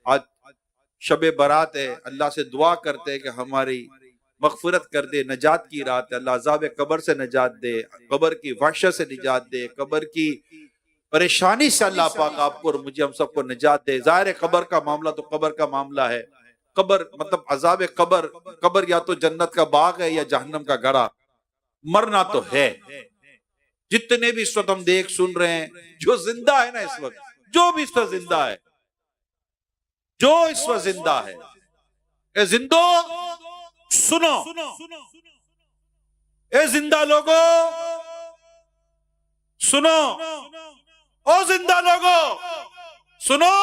آج شب برات ہے، اللہ سے دعا کرتے ہیں کہ ہماری مغفرت کر دے، نجات کی رات ہے، اللہ عذاب قبر سے نجات دے، قبر کی وحشت سے نجات دے، قبر کی پریشانی سے اللہ پاک آپ کو اور مجھے ہم سب کو نجات دے۔ ظاہر ہے قبر کا معاملہ تو قبر کا معاملہ ہے، قبر مطلب عذاب قبر، قبر یا تو جنت کا باغ ہے یا جہنم کا گڑھا، مرنا تو ہے۔ جتنے بھی اس وقت ہم دیکھ سن رہے ہیں، جو زندہ ہے نا اس وقت، جو بھی اس وقت زندہ ہے، جو اس وقت زندہ ہے، اے زندو سنو، اے زندہ لوگو سنو، او زندہ لوگو سنو،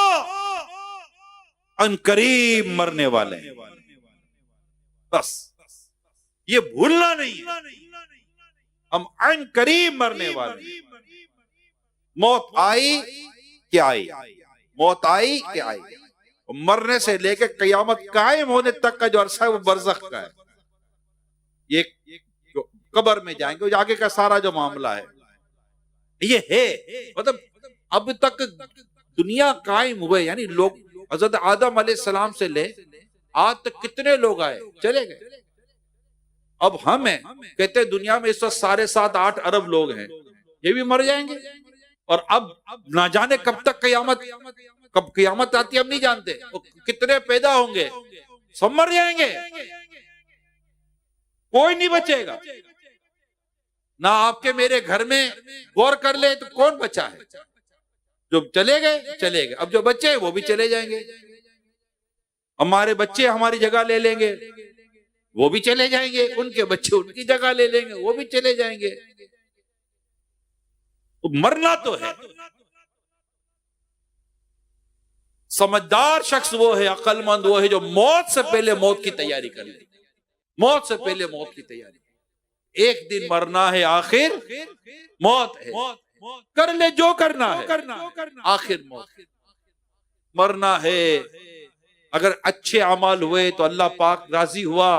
ان قریب مرنے والے ہیں، بس یہ بھولنا نہیں ہے، ہم ان قریب مرنے والے ہیں۔ موت آئی کہ آئی، موت آئی کہ آئی، مرنے سے لے کے قیامت قائم ہونے تک کا جو عرصہ ہے وہ برزخ کا ہے۔ یہ قبر میں جائیں گے، آگے کا سارا جو معاملہ ہے یہ ہے، مطلب اب تک دنیا قائم ہوئے، یعنی لوگ حضرت آدم علیہ السلام سے لے آج تک کتنے لوگ آئے چلے گئے، اب ہم ہیں، کہتے ہیں دنیا میں اس وقت 7.5-8 ارب لوگ ہیں، یہ بھی مر جائیں گے، اور اب نہ جانے کب تک قیامت، کب قیامت آتی ہے ہم نہیں جانتے، کتنے پیدا ہوں گے، سب مر جائیں گے، کوئی نہیں بچے گا۔ نہ آپ کے میرے گھر میں غور کر لے تو کون بچا ہے، جو چلے گئے چلے گئے، اب جو بچے وہ بھی چلے جائیں گے، ہمارے بچے ہماری جگہ لے لیں گے، وہ بھی چلے جائیں گے، ان کے بچے ان کی جگہ لے لیں گے، وہ بھی چلے جائیں گے، تو مرنا تو ہے۔ سمجھدار شخص وہ ہے، عقل مند وہ ہے جو موت سے پہلے موت کی تیاری کر لے، موت سے پہلے موت کی تیاری، ایک دن مرنا ہے، آخر موت ہے، کر لے جو کرنا ہے، آخر موت مرنا ہے۔ اگر اچھے اعمال ہوئے تو اللہ پاک راضی ہوا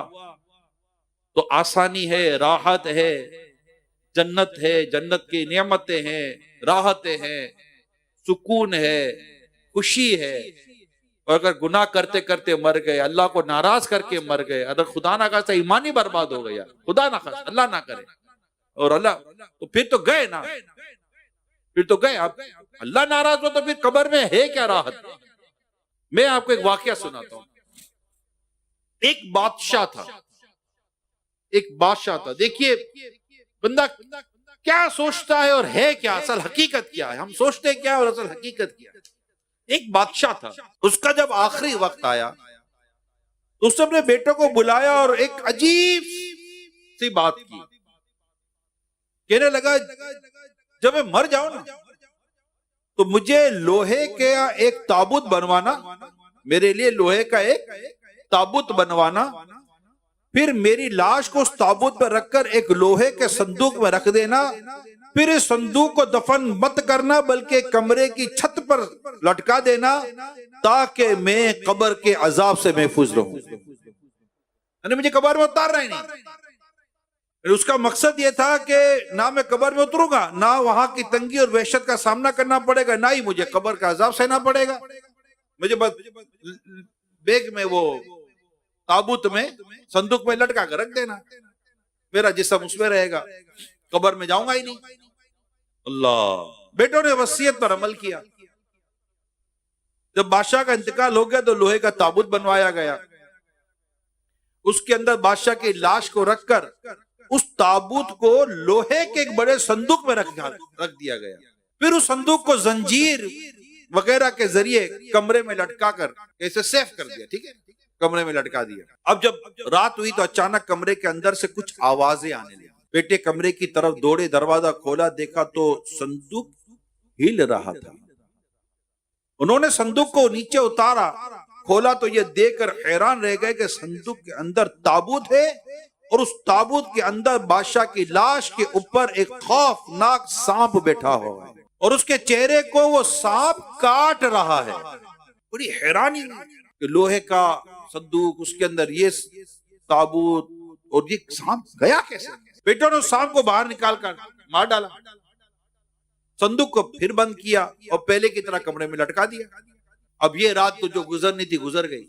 تو آسانی ہے، راحت ہے، جنت ہے، جنت کی نعمتیں ہیں، راحتیں ہیں، سکون ہے، خوشی ہے۔ اور اگر گناہ کرتے کرتے مر گئے، اللہ کو ناراض کر کے مر گئے، اگر خدا نہ خواستہ ایمان ہی برباد ہو گیا، خدا نہ خواستہ، اللہ نہ کرے، اور اللہ تو پھر تو گئے نا، پھر تو گئے۔ اب اللہ ناراض ہو تو پھر قبر میں ہے کیا راحت؟ میں آپ کو ایک واقعہ سناتا ہوں۔ ایک بادشاہ تھا، ایک بادشاہ تھا، دیکھیے بندہ کیا سوچتا ہے اور ہے کیا، اصل حقیقت کیا ہے، ہم سوچتے کیا اور اصل حقیقت کیا ہے۔ ایک بادشاہ تھا، اس کا جب آخری وقت آیا تو اس نے اپنے بیٹوں کو بلایا اور ایک عجیب سی بات کی، کہنے لگا جب میں مر جاؤں نا تو مجھے لوہے کا ایک تابوت بنوانا، میرے لیے لوہے کا ایک تابوت بنوانا، پھر میری لاش کو اس تابوت پر رکھ کر ایک لوہے کے صندوق میں رکھ دینا، پھر اس صندوق کو دفن مت کرنا بلکہ کمرے کی چھت پر لٹکا دینا تاکہ میں قبر کے عذاب سے محفوظ رہوں، یعنی مجھے قبر میں اتارنا ہی نہیں۔ اس کا مقصد یہ تھا کہ نہ میں قبر میں اتروں گا، نہ وہاں کی تنگی اور وحشت کا سامنا کرنا پڑے گا، نہ ہی مجھے قبر کا عذاب سہنا پڑے گا، مجھے بس بیگ میں وہ تابوت میں صندوق میں لٹکا کر رکھ دینا، میرا جسم اس میں رہے گا، قبر میں جاؤں گا ہی نہیں۔ اللہ، بیٹوں نے وصیت پر عمل کیا۔ جب بادشاہ کا انتقال ہو گیا تو لوہے کا تابوت بنوایا گیا، اس کے اندر بادشاہ کی لاش کو رکھ کر اس تابوت کو لوہے کے ایک بڑے صندوق میں رکھ دیا گیا، پھر اس صندوق کو زنجیر وغیرہ کے ذریعے کمرے میں لٹکا کر ایسے سیف کر دیا، ٹھیک ہے، کمرے میں لٹکا دیا۔ اب جب رات ہوئی تو اچانک کمرے کے اندر سے کچھ آوازیں آنے لگی، بیٹے کمرے کی طرف دوڑے، دروازہ کھولا، دیکھا تو صندوق ہل رہا تھا۔ انہوں نے صندوق کو نیچے اتارا، کھولا تو یہ دیکھ کر حیران رہ گئے کہ صندوق کے اندر تابوت ہے، اور اس تابوت کے اندر بادشاہ کی لاش کے اوپر ایک خوفناک سانپ بیٹھا ہوا ہے، اور اس کے چہرے کو وہ سانپ کاٹ رہا ہے۔ بڑی حیرانی کہ لوہے کا صندوق، اس کے اندر یہ تابوت، اور یہ سانپ گیا کیسے؟ بیٹوں نے سانپ کو باہر نکال کر مار ڈالا، صندوق کو پھر بند کیا اور پہلے کی طرح کمرے میں لٹکا دیا۔ اب یہ رات تو جو گزرنی تھی گزر گئی.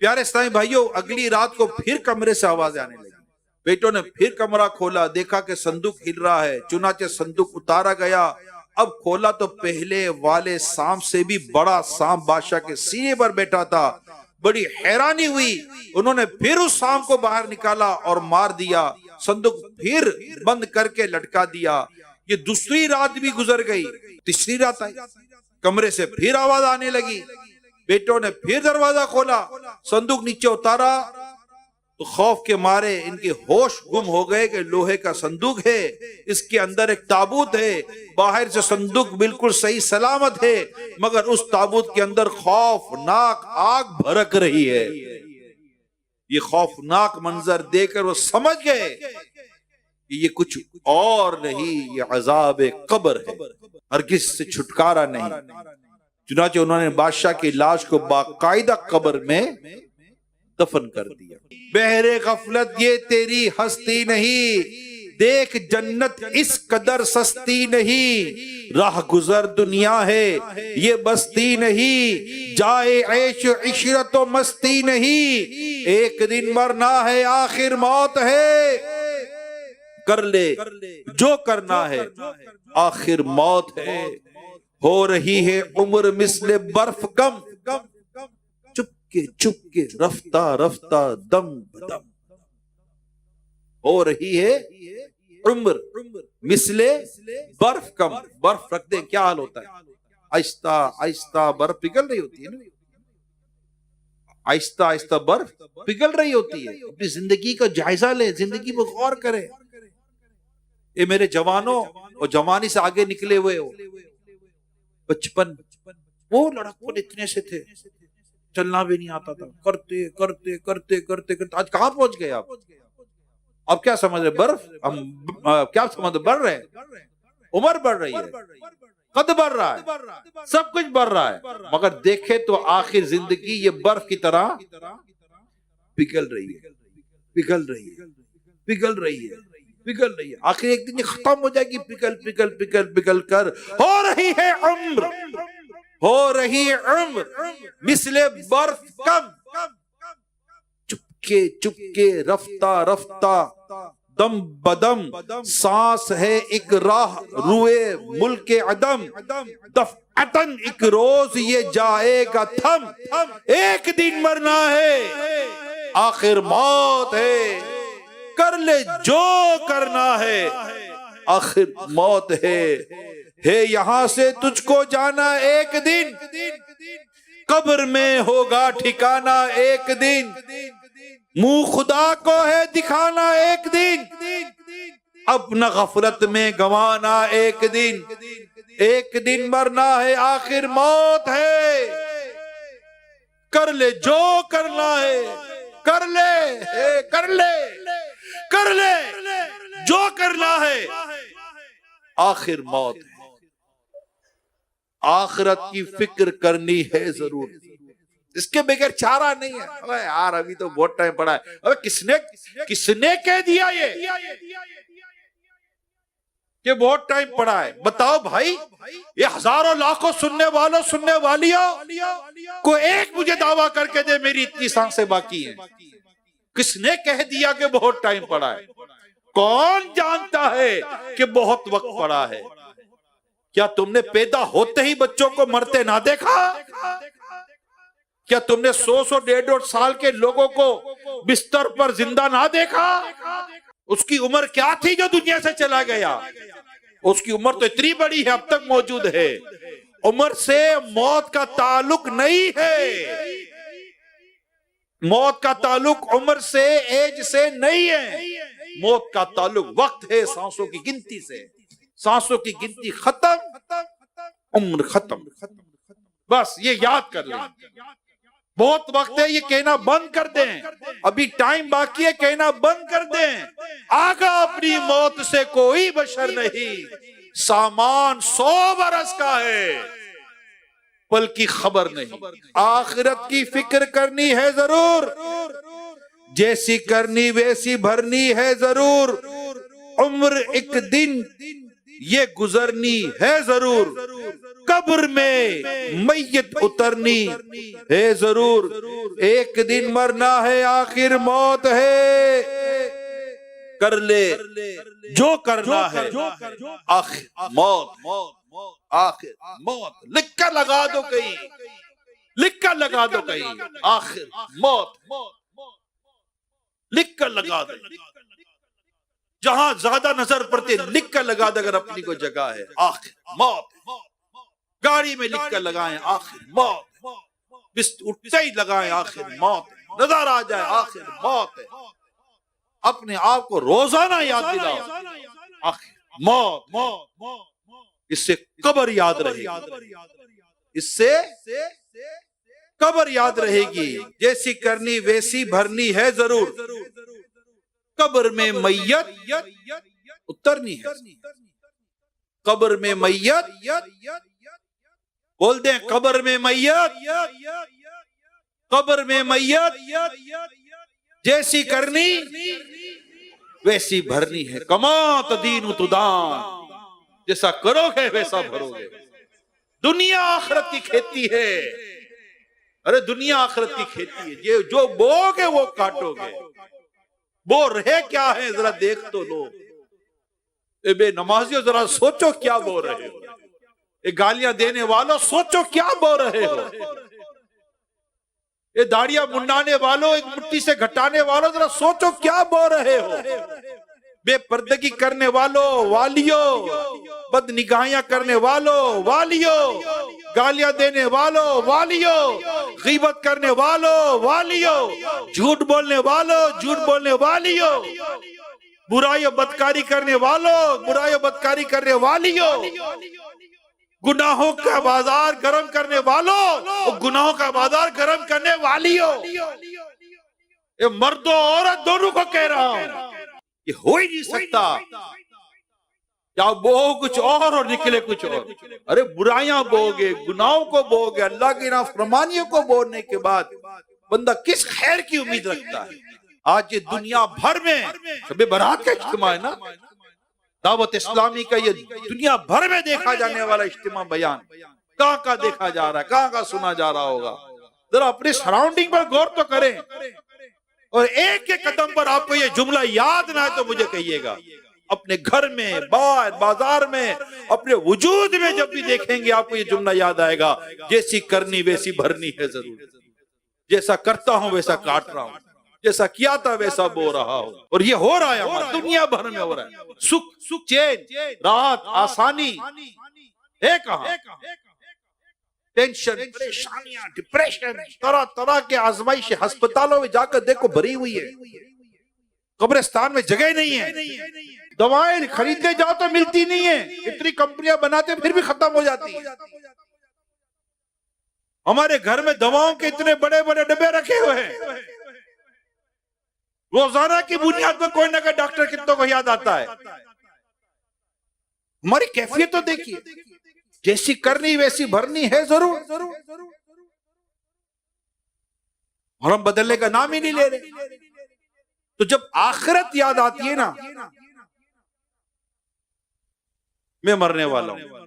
پیارے اسلامی بھائیوں، اگلی رات کو پھر کمرے سے آوازیں آنے لگی. بیٹوں نے پھر کمرہ کھولا، دیکھا کہ صندوق ہل رہا ہے. چنانچہ صندوق اتارا گیا. اب کھولا تو پہلے والے سانپ سے بھی بڑا سانپ بادشاہ کے سینے پر بیٹھا تھا. بڑی حیرانی ہوئی. انہوں نے پھر اس سانپ کو باہر نکالا اور مار دیا. صندوق پھر بند کر کے لٹکا دیا. یہ دوسری رات بھی گزر گئی. تیسری رات آئی، کمرے سے پھر آواز آنے لگی. بیٹوں نے پھر دروازہ کھولا، صندوق نیچے اتارا تو خوف کے مارے ان کے ہوش گم ہو گئے کہ لوہے کا صندوق ہے، اس کے اندر ایک تابوت ہے. باہر سے صندوق بالکل صحیح سلامت ہے، مگر اس تابوت کے اندر خوفناک آگ بھڑک رہی ہے. یہ خوفناک منظر دیکھ کر وہ سمجھ گئے کہ یہ کچھ اور نہیں، یہ عذاب قبر ہے، ہرگز سے چھٹکارا نہیں. چنانچہ انہوں نے بادشاہ کی لاش کو باقاعدہ قبر میں دفن کر دیا. بہر غفلت یہ تیری ہستی نہیں، دیکھ جنت اس قدر سستی نہیں. راہ گزر دنیا ہے یہ بستی نہیں، جائے عیش و عشرت و مستی نہیں. ایک دن مرنا ہے آخر موت ہے، کر لے جو کرنا ہے آخر موت ہے. ہو رہی ہے عمر مثل برف کم، چپ کے رفتہ رفتہ دم بدم. ہو رہی ہے عمر مثل برف کم. برف رکھ دیں کیا حال ہوتا ہے، آہستہ آہستہ برف پگھل رہی ہوتی ہے نا، آہستہ آہستہ برف پگھل رہی ہوتی ہے. اپنی زندگی کا جائزہ لے، زندگی پر غور کرے. اے میرے جوانوں اور جوانی سے آگے نکلے ہوئے ہو، بچپن وہ لڑکپن اتنے سے تھے، چلنا بھی نہیں آتا تھا، کرتے کرتے کرتے کرتے کرتے آج کہاں پہنچ گئے آپ؟ اب کیا سمجھ رہے برف؟ ہم کیا سمجھ بڑھ رہے ہیں، عمر بڑھ رہی ہے، قد بڑھ رہا ہے، سب کچھ بڑھ رہا ہے، مگر دیکھے تو آخر زندگی یہ برف کی طرح پگھل رہی ہے، پگھل رہی ہے، پگھل رہی ہے، پگھل رہی ہے. آخر ایک دن یہ ختم ہو جائے گی، پگھل پگھل پگھل پگھل کر. ہو رہی ہے عمر، ہو رہی عمر مثل برف کم، چپکے رفتہ رفتہ دم بدم. سانس ہے ایک راہ روئے ملک عدم، دفعتن ایک روز یہ جائے گا تھم. ایک دن مرنا ہے آخر موت ہے، کر لے جو کرنا ہے آخر موت ہے یہاں سے تجھ کو جانا ایک دن، قبر میں ہوگا ٹھکانا ایک دن، منہ خدا کو ہے دکھانا ایک دن، اپنا غفلت میں گوانا ایک دن. ایک دن مرنا ہے آخر موت ہے، کر لے جو کرنا ہے، کر لے کر لے کر لے جو کرنا ہے آخر موت ہے. آخرت کی فکر کرنی ہے ضرور، اس کے بغیر چارہ نہیں ہے. ابے یار ابھی تو بہت ٹائم پڑا ہے. ابے کس نے کہہ دیا یہ کہ بہت ٹائم پڑا ہے؟ بتاؤ بھائی، یہ ہزاروں لاکھوں سننے والوں سننے والیوں کو ایک مجھے دعویٰ کر کے دے میری اتنی سانسیں باقی ہیں. کس نے کہہ دیا کہ بہت ٹائم پڑا ہے؟ کون جانتا ہے کہ بہت وقت پڑا ہے؟ کیا تم نے پیدا ہوتے ہی بچوں کو مرتے نہ دیکھا؟ کیا تم نے 100 150 سال کے لوگوں کو بستر پر زندہ نہ دیکھا؟ اس کی عمر کیا تھی جو دنیا سے چلا گیا؟ اس کی عمر تو اتنی بڑی ہے، اب تک موجود ہے. عمر سے موت کا تعلق نہیں ہے، موت کا تعلق عمر سے ایج سے نہیں ہے. موت کا تعلق وقت ہے، سانسوں کی گنتی سے. سانسوں کی گنتی ختم، عمر ختم. بس یہ یاد کر لیں. بہت وقت ہے، یہ کہنا بند کر دیں. ابھی ٹائم باقی ہے، کہنا بند کر دیں. آگا اپنی موت سے کوئی بشر نہیں، سامان 100 برس کا ہے، پل کی خبر نہیں. آخرت کی فکر کرنی ہے ضرور، جیسی کرنی ویسی بھرنی ہے ضرور. عمر ایک دن یہ گزرنی ہے ضرور. قبر میں میت اترنی ہے ضرور، ایک دن مرنا ہے آخر موت ہے، کر لے جو کرنا ہے آخر موت، آخر موت، لکھ کر لگا دو کہیں، لکھ کر لگا دو کہیں، آخر موت، لکھ کر لگا دو، جہاں زیادہ نظر پڑتے لکھ کر لگا دو، اگر اپنی کو جگہ ہے آخر موت، گاڑی میں لکھ کر لگائیں آخر موت، اٹھتے ہی لگائیں آخر موت، نظر آ جائے آخر موت ہے، اپنے آپ کو روزانہ یاد دلاؤ آخر موت، اس سے قبر یاد رہے گی، اس سے قبر یاد رہے گی، جیسی کرنی ویسی بھرنی ہے ضرور، قبر میں میت اترنی ہے، قبر میں میت، بول دیں قبر میں میت، قبر میں میت، جیسی کرنی ویسی بھرنی ہے، کما تدین تدان، جیسا کرو گے ویسا بھرو گے، دنیا آخرت کی کھیتی ہے، ارے دنیا آخرت کی کھیتی ہے، یہ جو بو گے وہ کاٹو گے، بو رہے کیا ہے ذرا دیکھ تو لو، اے بے نمازیوں ذرا سوچو کیا بو رہے ہو، اے گالیاں دینے والوں سوچو کیا بو رہے ہو، اے داڑیاں منڈانے والوں، ایک مٹی سے گھٹانے والوں ذرا سوچو کیا بو رہے ہو، بے پردگی کرنے والوں والیوں، بد نگاہیاں کرنے والوں والیوں، گالیاں دینے والوں والیوں، غیبت کرنے والوں والیوں، جھوٹ بولنے والوں جھوٹ بولنے والیوں، برائی و بدکاری کرنے والوں برائی و بدکاری کرنے والیوں، گناہوں کا بازار گرم کرنے والوں گناہوں کا بازار گرم کرنے والیوں، یہ مرد و عورت دونوں کو کہہ رہا ہوں، یہ ہو ہی نہیں سکتا، یا بو کچھ اور نکلے کچھ اور، ارے برائیاں بوگے، گناہوں کو بوگے، اللہ کی نافرمانیوں کو بولنے کے بعد بندہ کس خیر کی امید رکھتا ہے؟ آج یہ دنیا بھر میں شب برات کا اجتماع ہے نا، دعوت اسلامی کا یہ دنیا بھر میں دیکھا جانے والا اجتماع بیان کہاں کا دیکھا جا رہا ہے، کہاں کا سنا جا رہا ہوگا، ذرا اپنے سراؤنڈنگ پر غور تو کریں، اور ایک ایک قدم پر آپ کو یہ جملہ یاد نہ ہے تو مجھے کہیے گا، اپنے گھر میں، باہر، بازار میں، اپنے وجود میں جب بھی دیکھیں گے آپ کو یہ جملہ یاد آئے گا، جیسی کرنی ویسی بھرنی ہے ضرور، جیسا کرتا ہوں ویسا کاٹ رہا ہوں، جیسا کیا تھا ویسا بو رہا ہوں، اور یہ ہو رہا ہے ہمارا دنیا بھر میں ہو رہا ہے، سکھ چین راحت آسانی ہے کہاں، ٹینشن پریشانیاں ڈپریشن طرح طرح کے آزمائش ہسپتالوں میں جا کر دیکھو بھری ہوئی ہے، قبرستان میں جگہ نہیں ہے، دوائیں خریدنے جاؤ تو ملتی نہیں ہے، اتنی کمپنیاں بناتے پھر بھی ختم ہو جاتی ہیں، ہمارے گھر میں دواؤں کے اتنے بڑے بڑے ڈبے رکھے ہوئے ہیں، روزانہ کی بنیاد پر کوئی نہ کوئی ڈاکٹر کتنوں کو یاد آتا ہے، ہماری کیفیت تو دیکھیے، جیسی کرنی ویسی بھرنی ہے ضرور، اور ہم بدلنے کا نام ہی نہیں لے رہے، تو جب آخرت یاد آتی ہے نا، میں مرنے والا ہوں،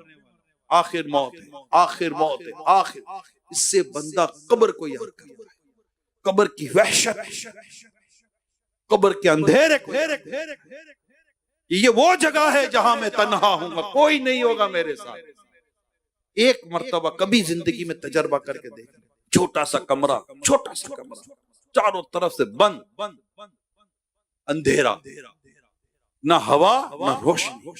آخر موت ہے، آخر موت ہے، آخر، اس سے بندہ قبر کو یاد کرتا ہے، قبر کی وحشت، قبر کے اندھیرے کو، یہ وہ جگہ ہے جہاں میں تنہا ہوں گا، کوئی نہیں ہوگا میرے ساتھ، ایک مرتبہ کبھی زندگی میں تجربہ کر کے دیکھ، چھوٹا سا کمرہ، چاروں طرف سے بند، اندھیرا، نہ ہوا نہ روشنی،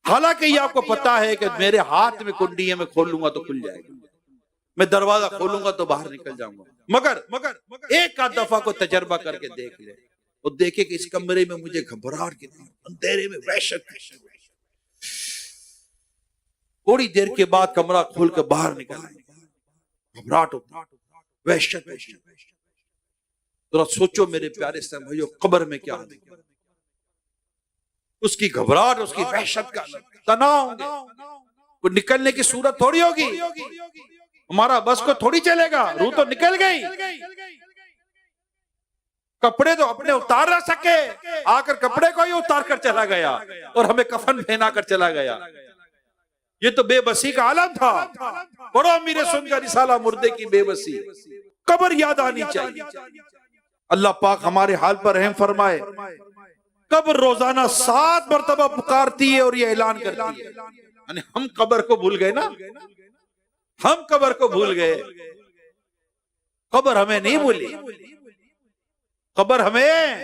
حالانکہ یہ آپ کو پتا ہے کہ میرے ہاتھ میں کنڈی ہے، میں کھول لوں گا تو کھل جائے گا، میں دروازہ کھولوں گا تو باہر نکل جاؤں گا، مگر ایک آدھ دفعہ کو تجربہ کر کے دیکھ لے، اور دیکھے کہ اس کمرے میں مجھے گھبراہٹ کتنی، اندھیرے میں وحشت، تھوڑی دیر کے بعد کمرہ کھول کے باہر نکل آئے، گھبراہٹ ہوتا، وحشت، ذرا سوچو میرے پیارے سے بھائیو، قبر میں کیا ہے، اس کی گھبراہٹ، اس کی وحشت کا تناؤ، کوئی نکلنے کی صورت تھوڑی ہوگی، ہمارا بس کو تھوڑی چلے گا، روح تو نکل گئی، کپڑے تو اپنے اتار نہ سکے، آ کر کپڑے کو ہی اتار کر چلا گیا اور ہمیں کفن پہنا کر چلا گیا، یہ تو بے بسی کا عالم تھا. پڑھو امیر سن کا رسالہ مردے کی بے بسی. قبر یاد آنی چاہیے. اللہ پاک ہمارے حال پر رحم فرمائے. قبر روزانہ 7 مرتبہ پکارتی ہے اور یہ اعلان کرتی ہے. یعنی ہم قبر کو بھول گئے نا, ہم قبر کو بھول گئے. قبر ہمیں نہیں بھولی, قبر ہمیں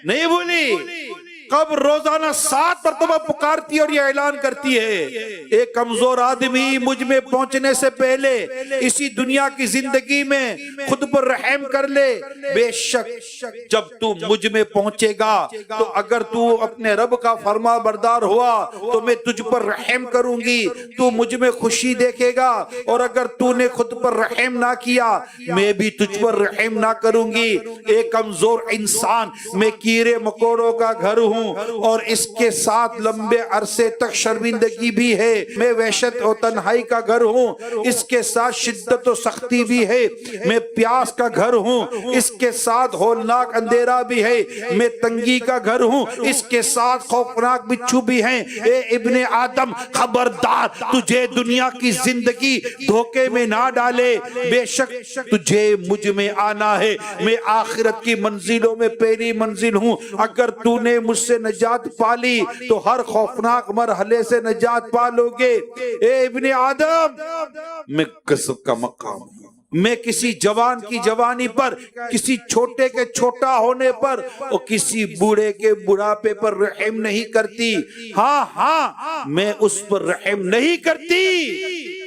نہیں بھولی. قبر روزانہ 7 مرتبہ پکارتی ہے اور یہ اعلان کرتی ہے, ایک کمزور آدمی مجھ میں پہنچنے سے پہلے اسی دنیا کی زندگی میں خود پر رحم کر لے. بے شک جب تو مجھ میں پہنچے گا تو اگر تو اپنے رب کا فرما بردار ہوا تو میں تجھ پر رحم کروں گی, تو مجھ میں خوشی دیکھے گا. اور اگر تو نے خود پر رحم نہ کیا میں بھی تجھ پر رحم نہ کروں گی. ایک کمزور انسان, میں کیڑے مکوڑوں کا گھر ہوں اور اس کے ساتھ لمبے عرصے تک شرمندگی بھی ہے. میں وحشت اور تنہائی کا گھر ہوں, اس کے ساتھ شدت و سختی بھی ہے. میں پیاس کا گھر ہوں, اس کے ساتھ ہولناک اندھیرا بھی ہے. میں تنگی کا گھر ہوں, اس کے ساتھ خوفناک بچھو بھی ہیں. اے ابن آدم خبردار, تجھے دنیا کی زندگی دھوکے میں نہ ڈالے. بے شک تجھے مجھ میں آنا ہے, میں آخرت کی منزلوں میں پہلی منزل ہوں. اگر تو نے مجھ سے نجات پالی تو ہر خوفناک مرحلے سے نجات پالو گے. اے ابن آدم, میں قسم کا مقام ہوں. میں کسی جوان کی جوانی پر, کسی چھوٹے کے چھوٹا ہونے پر اور کسی بوڑھے کے بڑھاپے پر رحم نہیں کرتی. ہاں میں اس پر رحم نہیں کرتی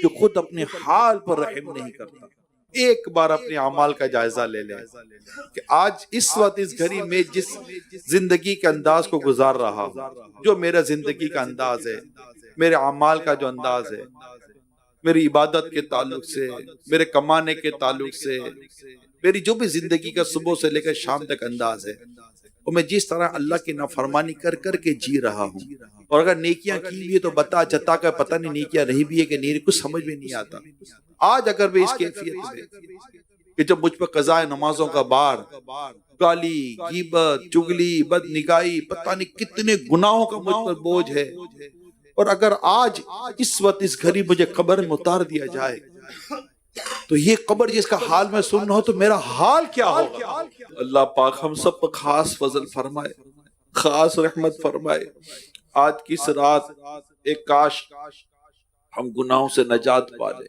جو خود اپنے حال پر رحم نہیں کرتا. ایک بار اپنے اعمال کا جائزہ لے لیں کہ آج اس وقت اس گھڑی میں جس زندگی کے انداز کو گزار رہا ہوں, جو میرا زندگی کا انداز ہے, میرے اعمال کا جو انداز ہے, میری عبادت کے تعلق سے, میرے کمانے کے تعلق سے, میری جو بھی زندگی کا صبح سے لے کر شام تک انداز ہے, اور میں جس طرح اللہ کی نافرمانی کر کر کے جی رہا ہوں, اور اگر نیکیاں کی بھی ہے تو بتا جتا کر پتہ نہیں نیکیاں رہی بھی ہے کہ نہیں, کچھ سمجھ میں نہیں آتا. آج اگر میں اس کیفیت میں کہ جب مجھ پر قضاء نمازوں کا بار, گالی, غیبت, چگلی, بد نگاہی, پتہ نہیں کتنے گناہوں کا مجھ پر بوجھ ہے, اور اگر آج اس وقت اس گھڑی مجھے قبر میں اتار دیا جائے تو یہ قبر جس کا حال میں سننا ہو تو میرا حال کیا ہوگا. اللہ پاک ہم سب پر خاص فضل فرمائے, خاص رحمت فرمائے. آج کی اس رات ایک کاش ہم گناہوں سے نجات پا لیں,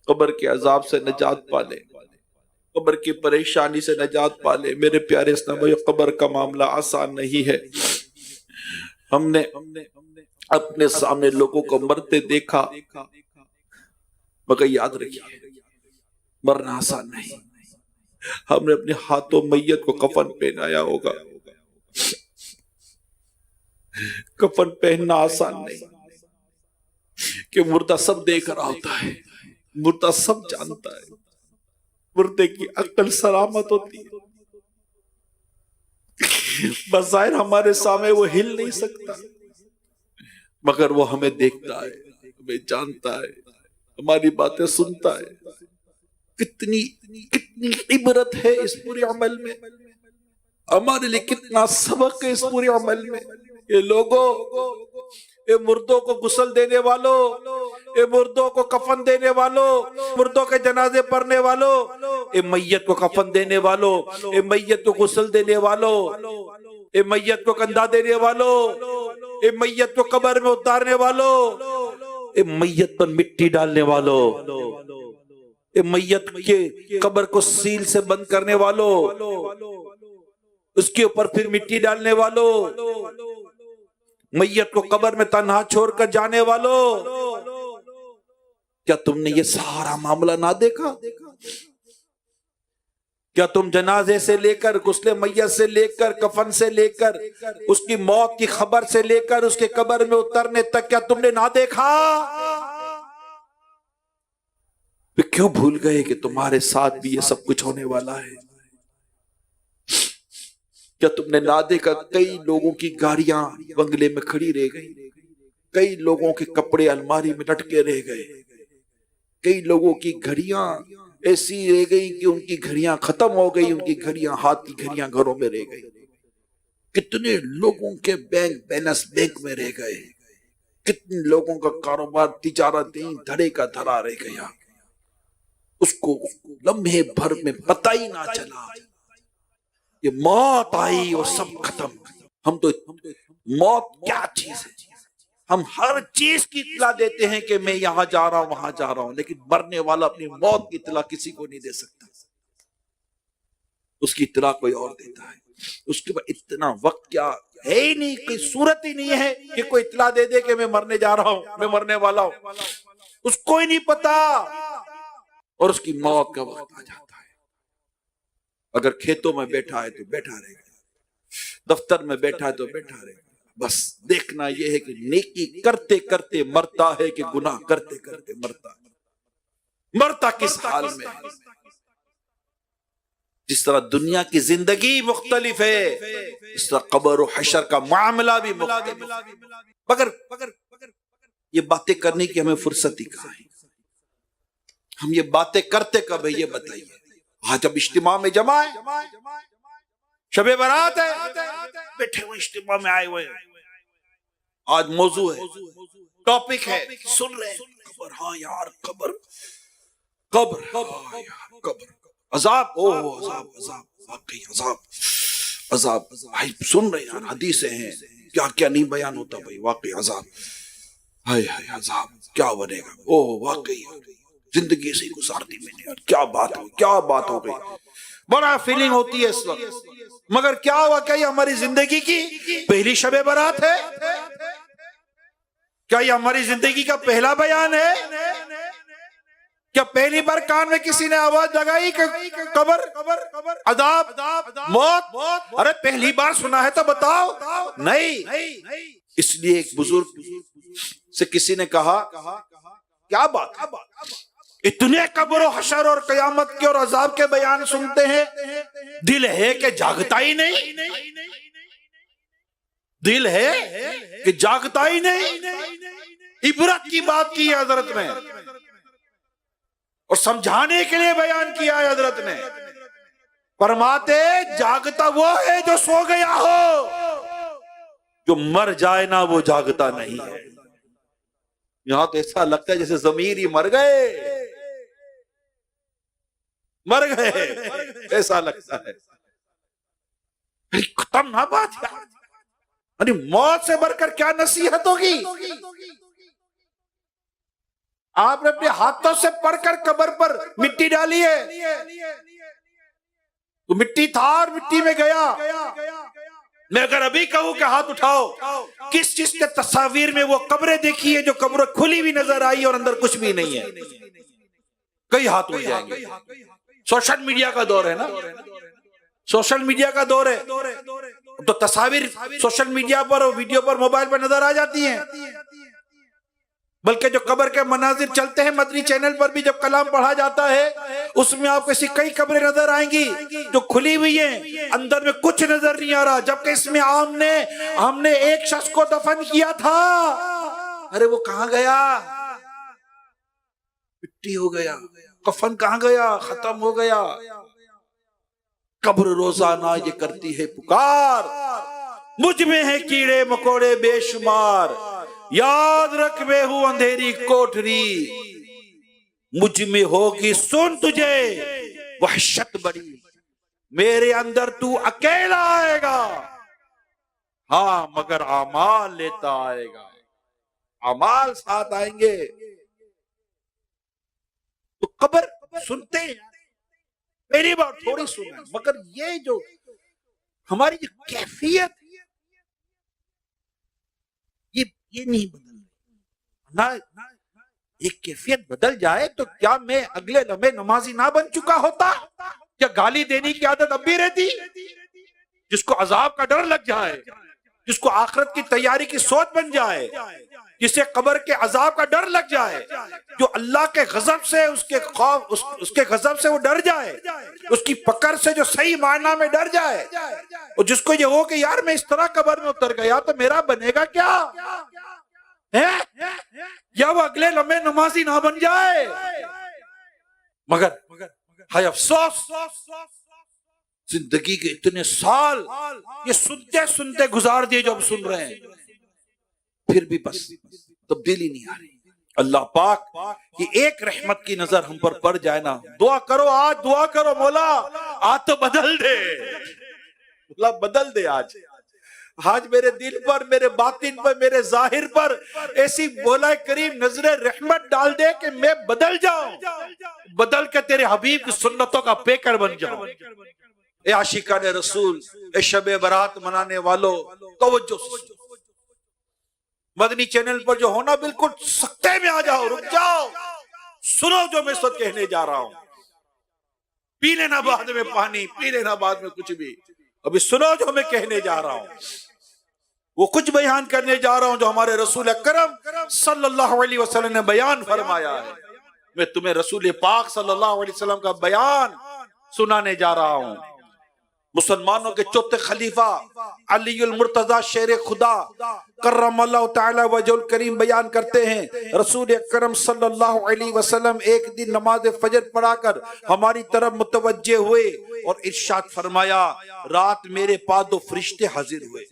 قبر کے عذاب سے نجات پا لیں, قبر کی پریشانی سے نجات پا لیں. میرے پیارے اسلامی, قبر کا معاملہ آسان نہیں ہے. ہم نے اپنے سامنے لوگوں کو مرتے دیکھا, مگر یاد رکھیے مرنا آسان نہیں. ہم نے اپنے ہاتھوں میت کو کفن پہنایا ہوگا, کفن پہننا آسان نہیں کہ مردہ سب دیکھ رہا ہوتا ہے, مردہ سب جانتا ہے, مردے کی عقل سلامت ہوتی ہے, بظاہر ہمارے سامنے وہ ہل نہیں سکتا, مگر وہ ہمیں دیکھتا ہے, ہمیں جانتا ہے, ہماری باتیں سنتا ہے. کتنی عبرت ہے اس پورے عمل میں, ہمارے لیے کتنا سبق ہے اس پورے عمل میں. یہ لوگوں, اے مردوں کو غسل دینے والوں, اے مردوں کو کفن دینے والوں, مردوں کے جنازے پڑھنے والوں, اے میت کو کفن دینے والوں, اے میت کو غسل دینے والوں, اے میت کو کندھا دینے والوں, اے میت کو قبر میں اتارنے والوں, اے میت پر مٹی ڈالنے والوں, اے میت کے قبر کو سیل سے بند کرنے والوں, اس کے اوپر پھر مٹی ڈالنے والوں, میت کو قبر میں تنہا چھوڑ کر جانے والوں. کیا تم نے یہ سارا معاملہ نہ دیکھا؟ کیا تم جنازے سے لے کر, غسل میت سے لے کر, کفن سے لے کر, اس کی موت کی خبر سے لے کر اس کے قبر میں اترنے تک کیا تم نے نہ دیکھا؟ پھر کیوں بھول گئے کہ تمہارے ساتھ بھی یہ سب کچھ ہونے والا ہے؟ کیا تم نے نہ دیکھا کئی لوگوں کی گاڑیاں بنگلے میں کھڑی رہ گئی, کئی لوگوں کے کپڑے الماری میں لٹکے رہ گئے, کئی لوگوں کی گھڑیاں ایسی رہ گئی کہ ان کی گھڑیاں ختم ہو گئی, ان کی گھڑیاں, ہاتھ کی گھڑیاں گھروں میں رہ گئی. کتنے لوگوں کے بینک بیلنس بینک میں رہ گئے, کتنے لوگوں کا کاروبار تجارت دھڑے کا دھڑا رہ گیا، اس کو لمحے بھر میں پتہ ہی نہ چلا، یہ موت آئی اور سب ختم۔ ہم تو موت کیا چیز ہے، ہم ہر چیز کی اطلاع دیتے ہیں کہ میں یہاں جا رہا ہوں وہاں جا رہا ہوں، لیکن مرنے والا اپنی موت کی اطلاع کسی کو نہیں دے سکتا، اس کی اطلاع کوئی اور دیتا ہے۔ اس کے بعد اتنا وقت کیا ہے ہی نہیں، کوئی صورت ہی نہیں ہے کہ کوئی اطلاع دے دے کہ میں مرنے جا رہا ہوں، میں مرنے والا ہوں، اس کو ہی نہیں پتا، اور اس کی موت کا وقت آ جاتا ہے۔ اگر کھیتوں میں بیٹھا ہے تو بیٹھا رہے گا، دفتر میں بیٹھا ہے تو بیٹھا رہے گا، بس دیکھنا یہ ہے کہ نیکی کرتے کرتے مرتا ہے کہ گناہ کرتے کرتے مرتا ہے، مرتا کس حال میں ہے۔ جس طرح دنیا کی زندگی مختلف ہے، اس طرح قبر و حشر کا معاملہ بھی مختلف ہے، مگر یہ باتیں کرنے کی ہمیں فرصت ہی کہاں ہے، ہم یہ باتیں کرتے کب ہے یہ بتائیے۔ آج اب اجتماع میں جمع ہے، شب برات ہے، بیٹھے ہوئے اجتماع میں آئے ہوئے، آج موضوع ہے، ٹاپک ہے، سن رہے ہیں قبر، ہاں یار قبر، قبر، ہاں یار قبر، عذاب، اوہ عذاب، عذاب، واقعی عذاب، عذاب، بھائی سن رہے ہیں، حدیثیں ہیں، کیا کیا نہیں بیان ہوتا بھائی، واقعی عذاب، ہائے ہائے عذاب، کیا بنے گا، اوہ واقعی زندگی سے گزار دی میں نے، کیا بات ہوئی، کیا بات ہو گئی، بڑا فیلنگ ہوتی ہے اس وقت، مگر کیا ہوا، کیا یہ ہماری زندگی کی پہلی شب برات ہے؟ کیا یہ ہماری زندگی کا پہلا بیان ہے؟ کیا پہلی بار کان میں کسی نے آواز لگائی کہ قبر، عذاب، موت؟ ارے پہلی بار سنا ہے تو بتاؤ، نہیں۔ اس لیے ایک بزرگ سے کسی نے کہا، کیا بات، اتنے قبر و حشر اور قیامت کے اور عذاب کے بیان سنتے ہیں، دل ہے کہ جاگتا ہی نہیں، دل ہے کہ جاگتا ہی نہیں۔ عبرت کی بات کی ہے حضرت نے، اور سمجھانے کے لیے بیان کیا ہے حضرت نے، فرماتے جاگتا وہ ہے جو سو گیا ہو، جو مر جائے نا وہ جاگتا نہیں ہے۔ یہاں تو ایسا لگتا ہے جیسے ضمیر ہی مر گئے، مر گئے، ایسا لگتا ہے، ختم نہ بات ہے، یعنی موت سے بڑھ کر کیا نصیحت ہوگی؟ آپ نے اپنے ہاتھوں سے پڑھ کر قبر پر مٹی ڈالی ہے، تو مٹی تھا اور مٹی میں گیا۔ میں اگر ابھی کہوں کہ ہاتھ اٹھاؤ، کس چیز کے تصاویر میں وہ قبریں دیکھی ہے جو قبر کھلی بھی نظر آئی اور اندر کچھ بھی نہیں ہے؟ کئی ہاتھ اٹھ جائیں گے۔ سوشل میڈیا کا دور ہے نا، سوشل میڈیا کا دور ہے، تو تصاویر سوشل میڈیا پر اور ویڈیو پر موبائل پر نظر آ جاتی ہیں، بلکہ جو قبر کے مناظر چلتے ہیں مدنی چینل پر بھی، جب کلام پڑھا جاتا ہے اس میں آپ کو ایسی کئی قبریں نظر آئیں گی جو کھلی ہوئی ہیں، اندر میں کچھ نظر نہیں آ رہا، جبکہ اس میں ہم نے ایک شخص کو دفن کیا تھا، ارے وہ کہاں گیا؟ مٹی ہو گیا، کفن کہاں گیا؟ ختم ہو گیا۔ قبر روزانہ یہ کرتی ہے پکار، مجھ میں ہے کیڑے مکوڑے بے شمار، یاد رکھ میں ہوں اندھیری کوٹری، مجھ میں ہوگی سن تجھے وحشت بڑی، میرے اندر تو اکیلا آئے گا، ہاں مگر اعمال لیتا آئے گا، اعمال ساتھ آئیں گے۔ تو قبر سنتے ہیں، پہلی بار تھوڑی سنا، مگر یہ جو ہماری کیفیت یہ نہیں بدل رہی، ایک کیفیت بدل جائے تو کیا میں اگلے لمحے نمازی نہ بن چکا ہوتا؟ کیا گالی دینے کی عادت اب بھی رہتی؟ جس کو عذاب کا ڈر لگ جائے، جس کو آخرت کی تیاری کی سوچ بن جائے، جسے قبر کے عذاب کا ڈر لگ جائے، جو اللہ کے غضب سے اس کے غضب سے وہ ڈر جائے، اس کی پکڑ سے جو صحیح معنی میں ڈر جائے، اور جس کو یہ ہو کہ یار میں اس طرح قبر میں اتر گیا تو میرا بنے گا کیا، یا وہ اگلے لمحے نمازی نہ بن جائے۔ مگر ہائے افسوس، زندگی کے اتنے سال یہ سنتے سنتے گزار دیے جو اب سن رہے ہیں، پھر بھی بس تبدیلی نہیں آ رہی. اللہ پاک کی ایک رحمت کی نظر ہم پر پڑ جائے نا. دعا کرو آج، دعا کرو مولا آج تو بدل دے، مولا بدل دے آج میرے دل پر، میرے باطن پر، میرے ظاہر پر ایسی مولا کریم نظر رحمت ڈال دے کہ میں بدل جاؤں، بدل کے تیرے حبیب کی سنتوں کا پیکر بن جاؤں. اے عاشقان رسول، اے شب برات منانے والوں، توجہ سے مدنی چینل پر جو ہونا بالکل سکتے میں آ جاؤ، رک جاؤ، سنو جو میں اس وقت کہنے جا رہا ہوں. پی لینا بعد میں پانی، پی لینا بعد میں کچھ بھی، ابھی سنو جو میں کہنے جا رہا ہوں. وہ کچھ بیان کرنے جا رہا ہوں جو ہمارے رسول اکرم صلی اللہ علیہ وسلم نے بیان فرمایا ہے. میں تمہیں رسول پاک صلی اللہ علیہ وسلم کا بیان سنانے جا رہا ہوں. مسلمانوں کے چوتھے خلیفہ علی المرتضی شیر خدا کرم اللہ تعالی وجہ الکریم بیان کرتے ہیں، رسول اکرم صلی اللہ علیہ وسلم ایک دن نماز فجر پڑھا کر ہماری طرف متوجہ ہوئے اور ارشاد فرمایا، رات میرے پاس دو فرشتے حاضر ہوئے،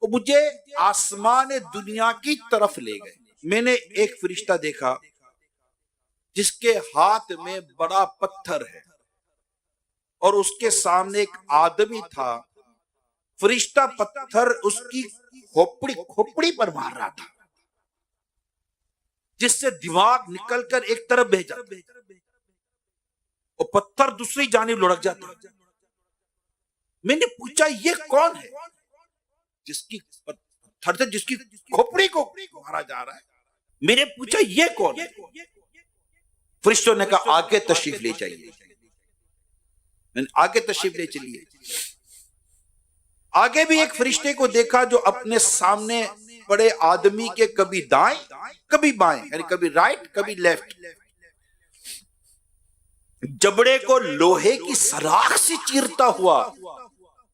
وہ مجھے آسمان دنیا کی طرف لے گئے. میں نے ایک فرشتہ دیکھا جس کے ہاتھ میں بڑا پتھر ہے اور اس کے سامنے ایک آدمی تھا. فرشتہ پتھر اس کی کھوپڑی پر مار رہا تھا، جس سے دماغ نکل کر ایک طرف بہ جاتا اور پتھر دوسری جانب لڑک جاتا. میں نے پوچھا یہ کون ہے جس کی پتھر سے جس کی کھوپڑی کو مارا جا رہا ہے؟ میں نے پوچھا یہ کون ہے؟ فرشتوں نے کہا آگے تشریف لے جائیے. آگے تشریف لے چلیے. آگے بھی ایک فرشتے کو دیکھا جو اپنے سامنے پڑے آدمی کے کبھی دائیں کبھی بائیں، یعنی کبھی رائٹ کبھی لیفٹ، جبڑے کو لوہے کی سلاخ سے چیرتا ہوا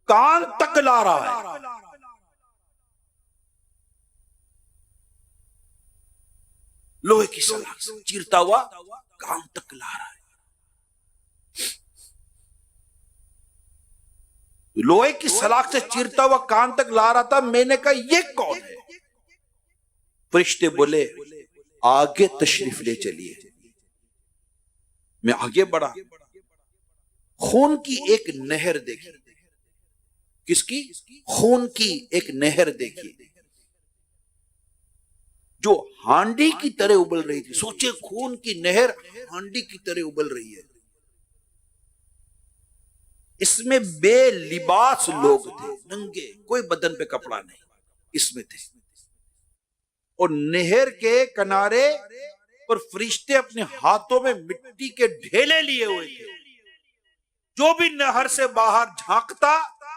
کان تک لا رہا ہے. لوہے کی سلاخ سے چیرتا ہوا کان تک لا رہا ہے. لوہے کی سلاخ سے چیرتا ہوا کان تک لا رہا تھا. میں نے کہا یہ کون ہے؟ فرشتے بولے آگے تشریف لے چلیے. میں آگے بڑھا، خون کی ایک نہر دیکھی. کس کی؟ خون کی ایک نہر دیکھی جو ہانڈی کی طرح ابل رہی تھی. سوچے خون کی نہر ہانڈی کی طرح ابل رہی ہے. اس میں بے لباس لوگ تھے، ننگے، کوئی بدن پہ کپڑا نہیں اس میں تھے. اور نہر کے کنارے پر فرشتے اپنے ہاتھوں میں مٹی کے ڈھیلے لیے ہوئے تھے. جو بھی نہر سے باہر جھانکتا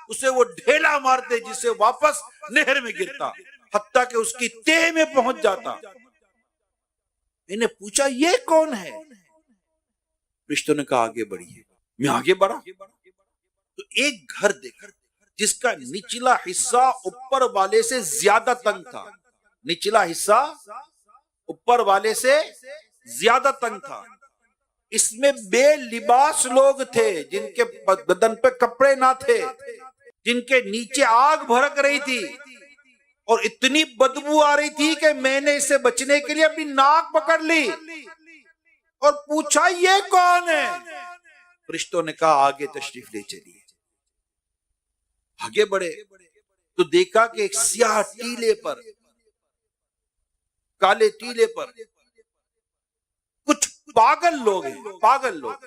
اسے وہ ڈھیلا مارتے، جسے واپس نہر میں گرتا حتیٰ کہ اس کی تہہ میں پہنچ جاتا. میں نے پوچھا یہ کون ہے؟ فرشتوں نے کہا آگے بڑھیے. میں آگے بڑھا تو ایک گھر دیکھا جس کا نچلا حصہ اوپر والے سے زیادہ تنگ تھا. نچلا حصہ اوپر والے سے زیادہ تنگ تھا. اس میں بے لباس لوگ تھے جن کے بدن پہ کپڑے نہ تھے، جن کے نیچے آگ بھڑک رہی تھی اور اتنی بدبو آ رہی تھی کہ میں نے اسے بچنے کے لیے اپنی ناک پکڑ لی اور پوچھا یہ کون ہے؟ فرشتوں نے کہا آگے تشریف لے چلیے. آگے بڑھے تو دیکھا کہ ایک سیاہ ٹیلے پر، کالے ٹیلے پر کچھ پاگل لوگ ہیں، پاگل لوگ،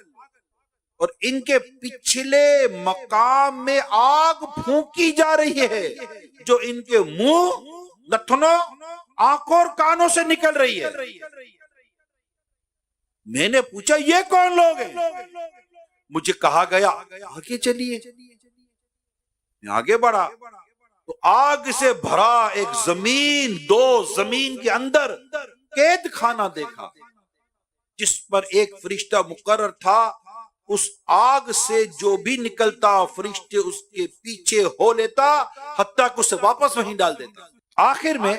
اور ان کے پچھلے مقام میں آگ پھونکی جا رہی ہے جو ان کے منہ، نتنوں، آنکھوں اور کانوں سے نکل رہی ہے. میں نے پوچھا یہ کون لوگ ہیں؟ مجھے کہا گیا آگے چلیے. میں آگے بڑھا تو آگ سے بھرا ایک زمین، دو زمین کے اندر قید خانہ دیکھا جس پر ایک فرشتہ مقرر تھا. اس آگ سے جو بھی نکلتا فرشتے اس کے پیچھے ہو لیتا حتیٰ کہ اسے واپس وہیں ڈال دیتا. آخر میں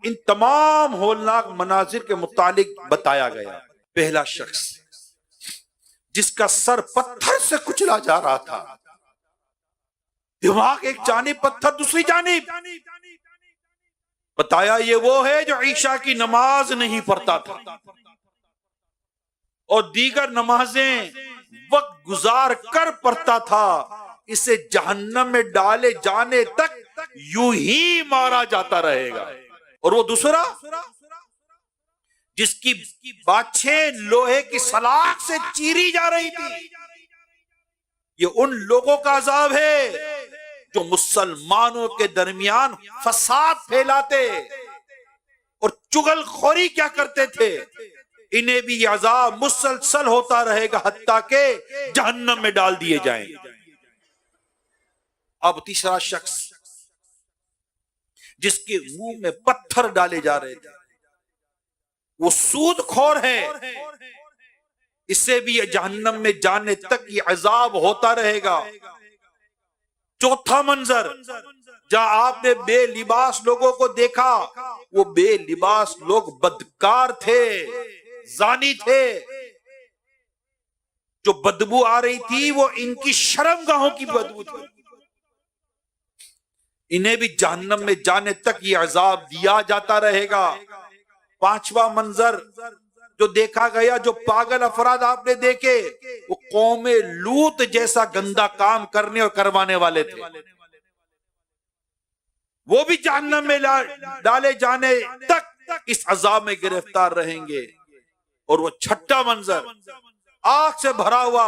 ان تمام ہولناک مناظر کے متعلق بتایا گیا. پہلا شخص جس کا سر پتھر سے کچلا جا رہا تھا، دماغ ایک جانب، پتھر دوسری جانب، بتایا یہ وہ ہے جو عشاء کی نماز نہیں پڑھتا تھا اور دیگر نمازیں وقت گزار کر پڑھتا تھا، اسے جہنم میں ڈالے جانے تک یوں ہی مارا جاتا رہے گا۔ اور وہ دوسرا جس کی باچھیں لوہے کی سلاخ سے چیری جا رہی تھی، یہ ان لوگوں کا عذاب ہے جو مسلمانوں کے درمیان فساد پھیلاتے اور چغل خوری کیا کرتے تھے، انہیں بھی یہ عذاب مسلسل ہوتا رہے گا حتیٰ کہ جہنم میں ڈال دیے جائیں۔ اب تیسرا شخص جس کے منہ میں پتھر ڈالے جا رہے تھے، وہ سود خور ہے، اسے بھی یہ جہنم میں جانے تک یہ عذاب ہوتا رہے گا۔ چوتھا منظر جہاں آپ نے بے لباس لوگوں کو دیکھا، وہ بے لباس لوگ بدکار تھے، زانی تھے، جو بدبو آ رہی تھی وہ ان کی شرمگاہوں کی بدبو تھی، انہیں بھی جہنم میں جانے تک یہ عذاب دیا جاتا رہے گا۔ پانچواں منظر جو دیکھا گیا، جو پاگل افراد آپ نے دیکھے، وہ قوم لوط جیسا گندا کام کرنے اور کروانے والے تھے، وہ بھی جہنم میں ڈالے جانے تک اس عذاب میں گرفتار رہیں گے۔ اور وہ چھٹا منظر آگ سے بھرا ہوا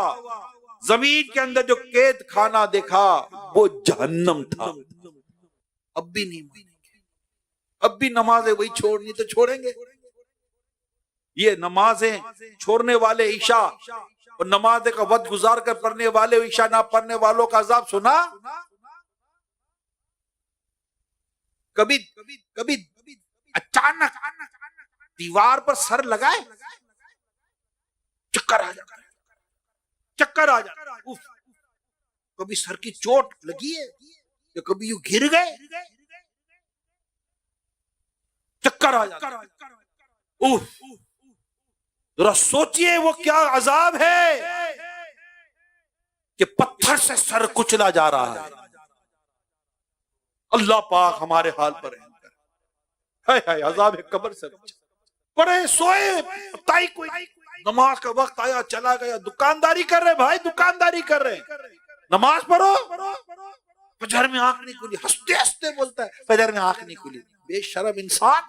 زمین کے اندر جو قید خانہ دیکھا، وہ جہنم تھا۔ اب بھی نہیں مانیں گے، اب بھی نمازیں وہی چھوڑنی تو چھوڑیں گے۔ یہ نمازیں چھوڑنے والے عشاء اور نماز کا وقت گزار کر پڑھنے والے عشاء نہ پڑھنے والوں کا عذاب سنا؟ کبھی کبھی اچانک دیوار پر سر لگائے چکر آ جاتا، چکر آ جاتا، کبھی سر کی چوٹ لگی ہے یا کبھی یوں گر گئے چکر آ جاتا۔ ذرا سوچئے وہ کیا عذاب ہے کہ پتھر سے سر کچلا جا رہا ہے۔ اللہ پاک ہمارے حال پر رحم کرے۔ ہائے عذاب قبر سے پڑے سوئے، بتائی کوئی نماز کا وقت آیا چلا گیا، دکانداری کر رہے بھائی، دکانداری کر رہے، نماز پڑھو، فجر میں آنکھ نہیں کھلی، ہنستے ہنستے بولتا ہے فجر میں آنکھ نہیں کھلی۔ بے شرم انسان،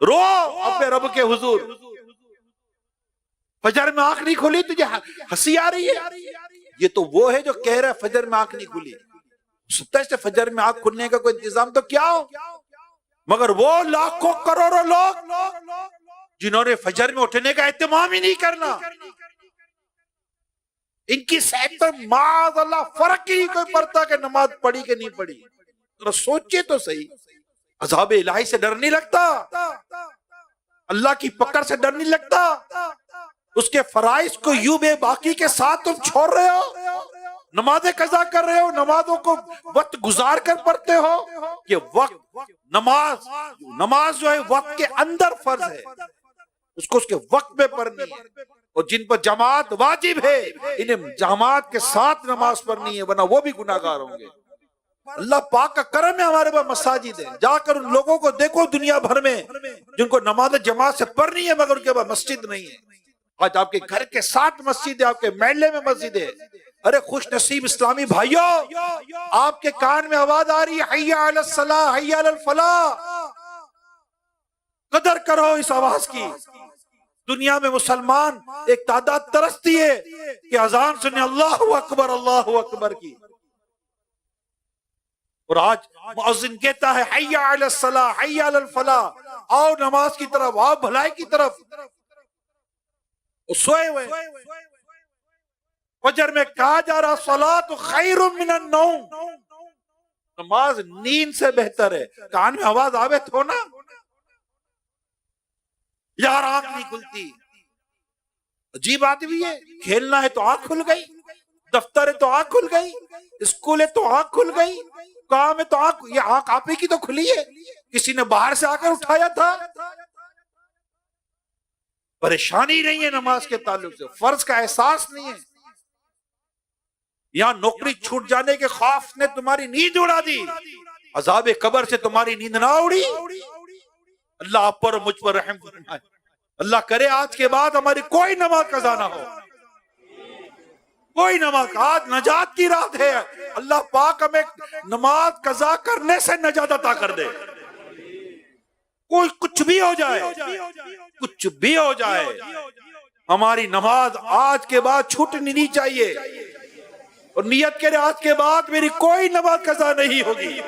رو اپنے رب کے حضور، فجر میں آنکھ نہیں کھلی، تجھے ہنسی آ رہی ہے؟ یہ تو وہ ہے جو کہہ رہا ہے فجر میں آنکھ نہیں کھلی، سکتا ہے فجر میں آنکھ کھلنے کا کوئی انتظام تو کیا ہو، مگر وہ لاکھوں کروڑوں لوگ جنہوں نے فجر میں اٹھنے کا اہتمام ہی نہیں کرنا، ان کی صحت پر معاذ اللہ فرق ہی نہیں کوئی پڑتا کہ نماز پڑھی کہ نہیں پڑھی۔ ذرا سوچئے تو صحیح، عذاب الہی سے ڈر نہیں لگتا؟ اللہ کی پکڑ سے ڈر نہیں لگتا؟ اس کے فرائض کو یوں بے باکی کے ساتھ تم چھوڑ رہے ہو، نمازیں قضا کر رہے ہو، نمازوں کو وقت گزار کر پڑھتے ہو۔ یہ وقت نماز جو ہے وقت کے اندر فرض ہے، اس کو اس کے وقت میں پڑھنی ہے، اور جن پر جماعت واجب ہے انہیں جماعت کے ساتھ نماز پڑھنی ہے، ورنہ وہ بھی گناہگار ہوں گے۔ اللہ پاک کا کرم ہے ہمارے پاس مساجد ہے، جا کر ان لوگوں کو دیکھو دنیا بھر میں جن کو نماز جماعت سے پڑھنی ہے مگر ان کے پاس مسجد نہیں ہے۔ آج آپ کے گھر کے ساتھ مسجد ہے، آپ کے محلے میں مسجد ہے، ارے خوش نصیب اسلامی بھائیوں، آپ کے کان میں آواز آ رہی ہے حی علی الصلاۃ حی علی الفلاح، قدر کرو اس آواز کی۔ دنیا میں مسلمان ایک تعداد ترستی ہے کہ اذان سنے اللہ اکبر کی، اور آج مؤذن کہتا ہے حی علی الصلاۃ حی علی الفلاح، آؤ نماز کی طرف، آؤ بھلائی کی طرف، سوئے ہوئے۔ فجر میں کہا جا رہا صلاۃ خیر من النوم، نماز نیند سے بہتر ہے، کان میں آواز آوے تو نا، یار آنکھ نہیں کھلتی، عجیب آدمی ہے، کھیلنا ہے تو آنکھ کھل گئی، دفتر ہے تو آنکھ کھل گئی، اسکول ہے تو آنکھ کھل گئی، کام ہے تو آنکھ، یہ آنکھ آپ ہی کی تو کھلی ہے، کسی نے باہر سے آ کر اٹھایا تھا؟ پریشانی نہیں ہے نماز کے تعلق سے، فرض کا احساس نہیں ہے، یہاں نوکری چھوٹ جانے کے خوف نے تمہاری نیند اڑا دی، عذاب قبر سے تمہاری نیند نہ اڑی؟ اللہ آپ پر مجھ پر رحم فرمائے. اللہ کرے آج کے بعد ہماری کوئی نماز قضا نہ ہو, کوئی نماز. آج نجات کی رات ہے, اللہ پاک ہمیں نماز قضا کرنے سے نجات عطا کر دے. کوئی کچھ بھی ہو جائے, کچھ بھی ہو جائے, ہماری نماز آج کے بعد چھوٹنی نہیں چاہیے. اور نیت کرے آج کے بعد میری کوئی نماز قضا نہیں ہوگی.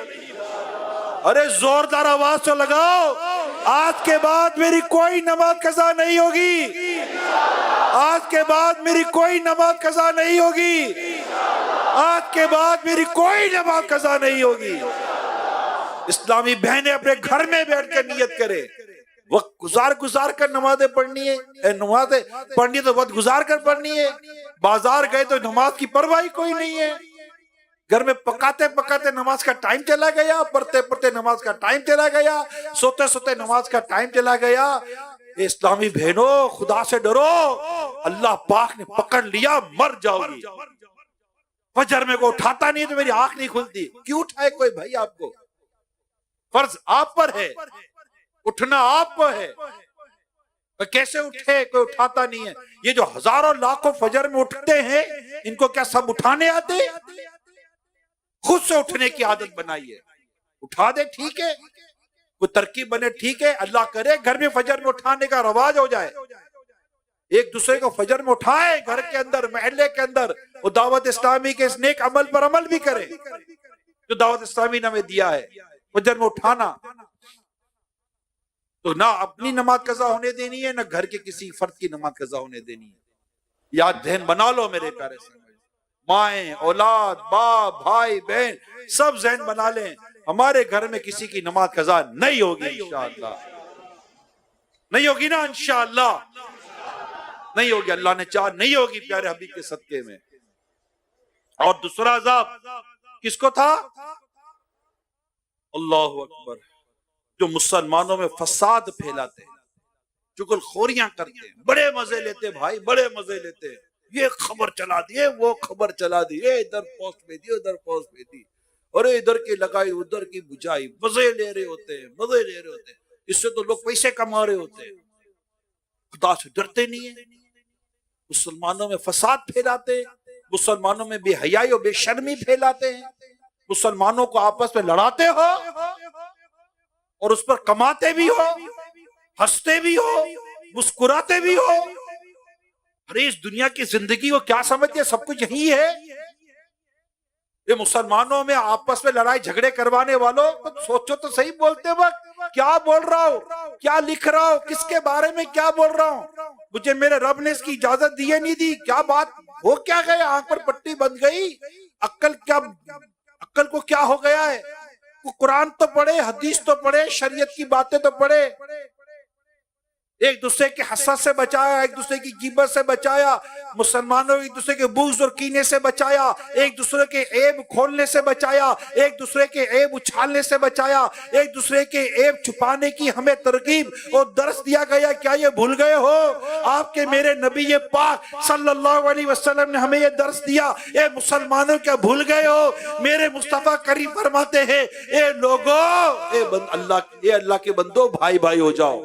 ارے زوردار آواز تو لگاؤ, آج کے بعد میری کوئی نماز قضا نہیں ہوگی. آج کے بعد میری کوئی نماز قضا نہیں ہوگی. آج کے بعد میری کوئی نماز قضا نہیں ہوگی. اسلامی بہنیں اپنے گھر میں بیٹھ کے نیت کرے, وقت گزار کر نمازیں پڑھنی ہے. نمازیں پڑھنی تو وقت گزار کر پڑھنی ہے. بازار گئے تو نماز کی پرواہ کوئی نہیں ہے. گھر میں پکاتے پکاتے نماز کا ٹائم چلا گیا, پڑھتے پڑھتے نماز کا ٹائم چلا گیا, سوتے سوتے نماز کا ٹائم چلا گیا. اسلامی بہنوں خدا سے ڈرو, اللہ پاک نے پکڑ لیا مر جاؤ گی. فجر میں کوئی اٹھاتا نہیں تو میری آنکھ نہیں کھلتی. کیوں اٹھائے کوئی بھائی آپ کو؟ فرض آپ پر ہے, اٹھنا آپ کو ہے. کیسے اٹھے؟ کوئی اٹھاتا نہیں ہے. یہ جو ہزاروں لاکھوں فجر میں اٹھتے ہیں, ان کو کیا سب اٹھانے آتے؟ خود سے اٹھنے کی عادت بنائیے. اٹھا دے ٹھیک ہے, کوئی ترکیب بنے ٹھیک ہے. اللہ کرے گھر میں فجر میں اٹھانے کا رواج ہو جائے. ایک دوسرے کو فجر میں اٹھائے, گھر کے اندر, محلے کے اندر, وہ دعوت اسلامی کے اس نیک عمل پر عمل بھی کرے جو دعوت اسلامی نے ہمیں دیا ہے. فجر میں اٹھانا تو نہ اپنی نماز قضا ہونے دینی ہے, نہ گھر کے کسی فرد کی نماز قضا ہونے دینی ہے. یاد ذہن بنا لو میرے پیارے سے, مائیں, اولاد, باپ, بھائی, بہن, سب ذہن بنا لیں, ہمارے گھر میں کسی کی نماز قضا نہیں ہوگی انشاءاللہ. نہیں ہوگی نا انشاءاللہ؟ نہیں ہوگی, اللہ نے چاہا نہیں ہوگی پیارے حبیب کے صدقے میں. اور دوسرا عذاب کس کو تھا؟ اللہ اکبر, جو مسلمانوں میں فساد پھیلاتے ہیں, چغل خوریاں کرتے ہیں, بڑے مزے لیتے ہیں بھائی, بڑے مزے لیتے ہیں. یہ خبر چلا دیے, وہ خبر چلا دی, ادھر پوسٹ میں دی, ادھر پوسٹ میں دی, اور ادھر کی لگائی ادھر کی بجائی, مزے لے رہے ہوتے ہیں, مزے لے رہے ہوتے ہیں. اس سے تو لوگ پیسے کما رہے ہوتے ہیں, خدا سے ڈرتے نہیں ہیں. مسلمانوں میں فساد پھیلاتے ہیں, مسلمانوں میں بے حیائی اور بے شرمی پھیلاتے ہیں, مسلمانوں کو آپس میں لڑاتے ہو اور اس پر کماتے بھی ہو, ہنستے بھی ہو, مسکراتے بھی ہو. ارے اس دنیا کی زندگی کو کیا سمجھتے؟ سب کچھ یہی ہے. یہ مسلمانوں میں آپس میں لڑائی جھگڑے کروانے والوں سوچو تو صحیح, بولتے وقت کیا بول رہا ہوں, کیا لکھ رہا ہوں, کس کے بارے میں کیا بول رہا ہوں. مجھے میرے رب نے اس کی اجازت دی ہے نہیں دی, کیا بات ہو کیا گیا, آنکھ پر پٹی بند گئی, عقل کو کیا ہو گیا ہے. قرآن تو پڑھے, حدیث تو پڑھے, شریعت کی باتیں تو پڑھے. ایک دوسرے کے حسد سے بچایا, ایک دوسرے کی غیبت سے بچایا, مسلمانوں ایک دوسرے کے بغض اور کینے سے بچایا, ایک دوسرے کے عیب کھولنے سے بچایا, ایک دوسرے کے عیب اچھالنے سے بچایا, ایک دوسرے کے عیب چھپانے کی ہمیں ترغیب اور درس دیا گیا. کیا یہ بھول گئے ہو آپ کے میرے نبی پاک صلی اللہ علیہ وسلم نے ہمیں یہ درس دیا؟ اے مسلمانوں کیا بھول گئے ہو؟ میرے مصطفیٰ کریم فرماتے ہیں, اے لوگو, اے اللہ کے بندو, بھائی بھائی ہو جاؤ,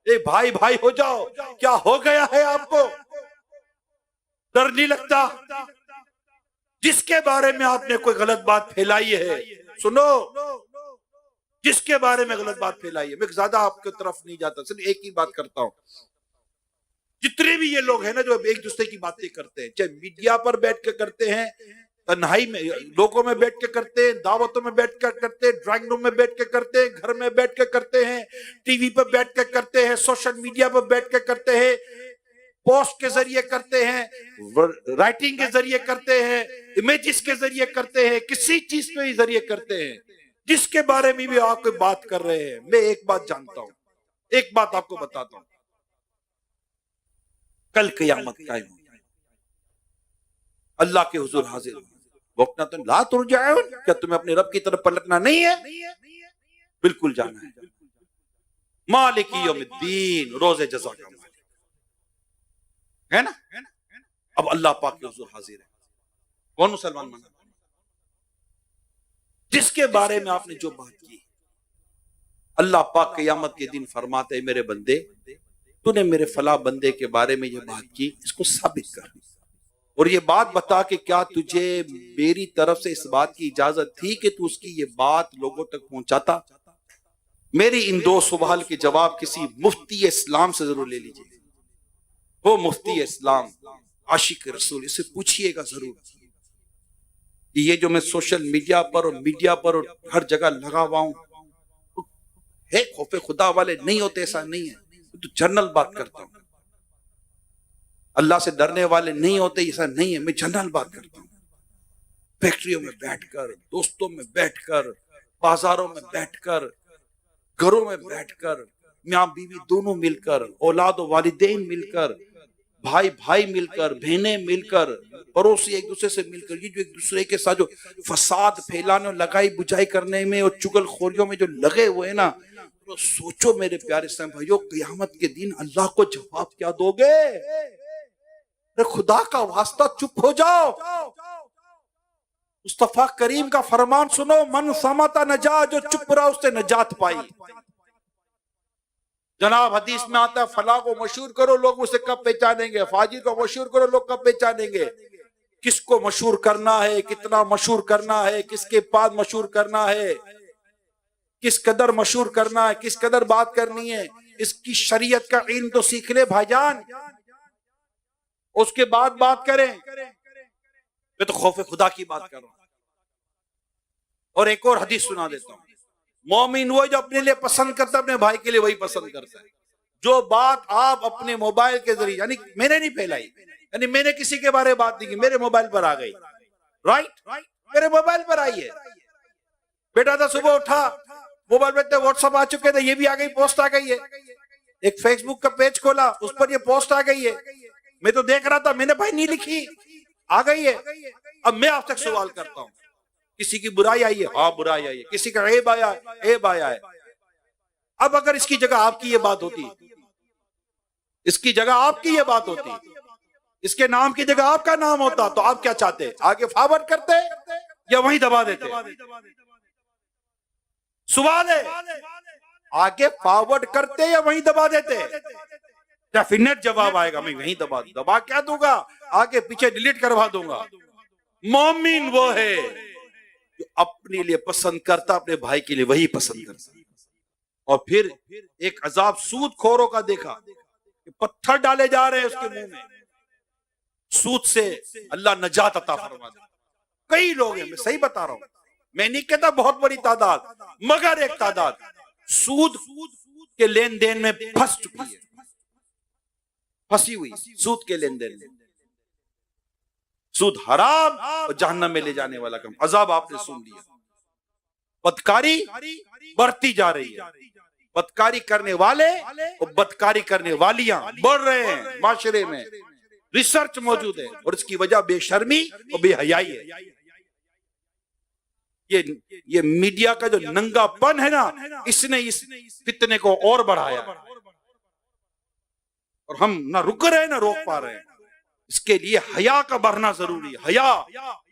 اے بھائی بھائی ہو جاؤ. کیا ہو گیا ہے آپ کو؟ ڈر نہیں لگتا؟ جس کے بارے میں آپ نے کوئی غلط بات پھیلائی ہے, سنو, جس کے بارے میں غلط بات پھیلائی ہے, میں زیادہ آپ کی طرف نہیں جاتا, صرف ایک ہی بات کرتا ہوں. جتنے بھی یہ لوگ ہیں نا جو ایک دوسرے کی باتیں کرتے ہیں, چاہے میڈیا پر بیٹھ کے کرتے ہیں, تنہائی میں لوگوں میں بیٹھ کے کرتے ہیں, دعوتوں میں بیٹھ کر کرتے ہیں, ڈرائنگ روم میں بیٹھ کے کرتے ہیں, گھر میں بیٹھ کے کرتے ہیں, ٹی وی پہ بیٹھ کے کرتے ہیں, سوشل میڈیا پہ بیٹھ کے کرتے ہیں, پوسٹ کے ذریعے کرتے ہیں, رائٹنگ کے ذریعے کرتے ہیں, امیجز کے ذریعے کرتے ہیں, کسی چیز کے ذریعے کرتے ہیں. جس کے بارے میں بھی آپ کو بات کر رہے ہیں, میں ایک بات جانتا ہوں, ایک بات آپ کو بتاتا ہوں, کل قیامت قائم ہوگی, اللہ کے حضور حاضر ہوگی. وقت تو لا ترجعون, کیا تمہیں اپنے رب کی طرف پلٹنا نہیں ہے؟ بالکل جانا ہے. مالک یوم الدین, روز جزا کا مالک ہے نا. اب اللہ پاک کے حضور حاضر ہے. کون مسلمان مانا؟ جس کے بارے میں آپ نے جو بات کی، اللہ پاک قیامت کے دن فرماتے ہیں میرے بندے تو نے میرے فلاں بندے کے بارے میں یہ بات کی، اس کو ثابت کر اور یہ بات بتا کہ کیا تجھے میری طرف سے اس بات کی اجازت تھی کہ تو اس کی یہ بات لوگوں تک پہنچاتا؟ میری ان دو سوال کے جواب کسی مفتی اسلام سے ضرور لے لیجیے، وہ مفتی اسلام عاشق رسول، اسے پوچھئے گا ضرور کہ یہ جو میں سوشل میڈیا پر اور ہر جگہ لگا ہوا ہوں ہے خوف خدا والے نہیں ہوتے؟ ایسا نہیں ہے، تو جنرل بات کرتا ہوں۔ اللہ سے ڈرنے والے نہیں ہوتے، ایسا نہیں ہے، میں جنرل بات کرتا ہوں۔ فیکٹریوں میں بیٹھ کر، دوستوں میں بیٹھ کر، بازاروں میں بیٹھ کر، گھروں میں بیٹھ کر، میاں بیوی دونوں مل کر، اولاد و والدین مل کر، بھائی بھائی مل کر، بہنیں مل کر، پڑوسی ایک دوسرے سے مل کر، یہ جو ایک دوسرے کے ساتھ جو فساد پھیلانے اور لگائی بجائی کرنے میں اور چگل خوریوں میں جو لگے ہوئے ہیں نا، تو سوچو میرے پیارے اسلام بھائیو، قیامت کے دن اللہ کو جواب کیا دو گے؟ خدا کا واسطہ چپ ہو جاؤ، مصطفیٰ کریم کا فرمان سنو، من سمت نجا، جو چپ رہا اس سے نجات پائی۔ جناب حدیث میں آتا ہے فلاں کو مشہور کرو، لوگ اسے کب پہچانیں گے؟ فاجر کو مشہور کرو، لوگ کب پہچانیں گے؟ کس کو مشہور کرنا ہے، کتنا مشہور کرنا ہے، کس کے پاس مشہور کرنا ہے، کس قدر مشہور کرنا ہے، کس قدر بات کرنی ہے، اس کی شریعت کا علم تو سیکھ لے بھائی جان، اس کے بعد بات کریں۔ میں تو خوف خدا کی بات کر رہا ہوں۔ اور ایک اور حدیث سنا دیتا ہوں، مومن وہ جو اپنے لیے پسند کرتا ہے اپنے بھائی کے لیے وہی پسند کرتا ہے۔ جو بات آپ اپنے موبائل کے ذریعے، یعنی میں نے نہیں پھیلائی، یعنی میں نے کسی کے بارے بات نہیں کی، میرے موبائل پر آ گئی، رائٹ، میرے موبائل پر آئی ہے۔ بیٹا تھا صبح اٹھا، موبائل پہ واٹس ایپ آ چکے تھے، یہ بھی آ گئی، پوسٹ آ گئی ہے۔ ایک فیس بک کا پیج کھولا، اس پر یہ پوسٹ آ گئی ہے، میں تو دیکھ رہا تھا، میں نے بھائی نہیں لکھی، آ گئی ہے۔ اب میں آپ سے سوال کرتا ہوں، کسی کی برائی آئی ہے؟ ہاں برائی آئی ہے۔ کسی کا عیب آیا ہے؟ عیب آیا ہے۔ اب اگر اس کی جگہ آپ کی یہ بات ہوتی، اس کی جگہ آپ کی یہ بات ہوتی، اس کے نام کی جگہ آپ کا نام ہوتا، تو آپ کیا چاہتے؟ آگے فارورڈ کرتے یا وہیں دبا دیتے؟ سوال ہے، آگے فارورڈ کرتے یا وہیں دبا دیتے؟ ڈیفینیٹ جواب آئے گا میں وہیں دبا کیا دوں گا، آگے پیچھے ڈیلیٹ کروا دوں گا۔ مومن وہ ہے جو اپنے لیے پسند کرتا، اپنے بھائی کے لیے وہی پسند کرتا۔ اور پھر ایک عذاب سود خوروں کا دیکھا کہ پتھر ڈالے جا رہے ہیں اس کے منہ میں، سود سے اللہ نجات عطا فرما دے۔ کئی لوگ ہیں، میں صحیح بتا رہا ہوں، میں نہیں کہتا بہت بڑی تعداد، مگر ایک تعداد سود کے لین دین میں پھنس چکی ہے، پھنسی ہوئی سود کے لین دین میں۔ سود حرام اور جہنم میں لے جانے والا کام، عذاب آپ نے سن لیا۔ بدکاری بڑھتی جا رہی ہے، بدکاری کرنے والے اور بدکاری کرنے والیاں بڑھ رہے ہیں معاشرے میں، ریسرچ موجود ہے، اور اس کی وجہ بے شرمی اور بے حیائی ہے۔ یہ میڈیا کا جو ننگا پن ہے نا، اس نے اس فتنے کو اور بڑھایا، اور ہم نہ رک رہے نہ روک پا رہے ہیں۔ اس کے لیے حیا کا بڑھنا ضروری ہے، حیا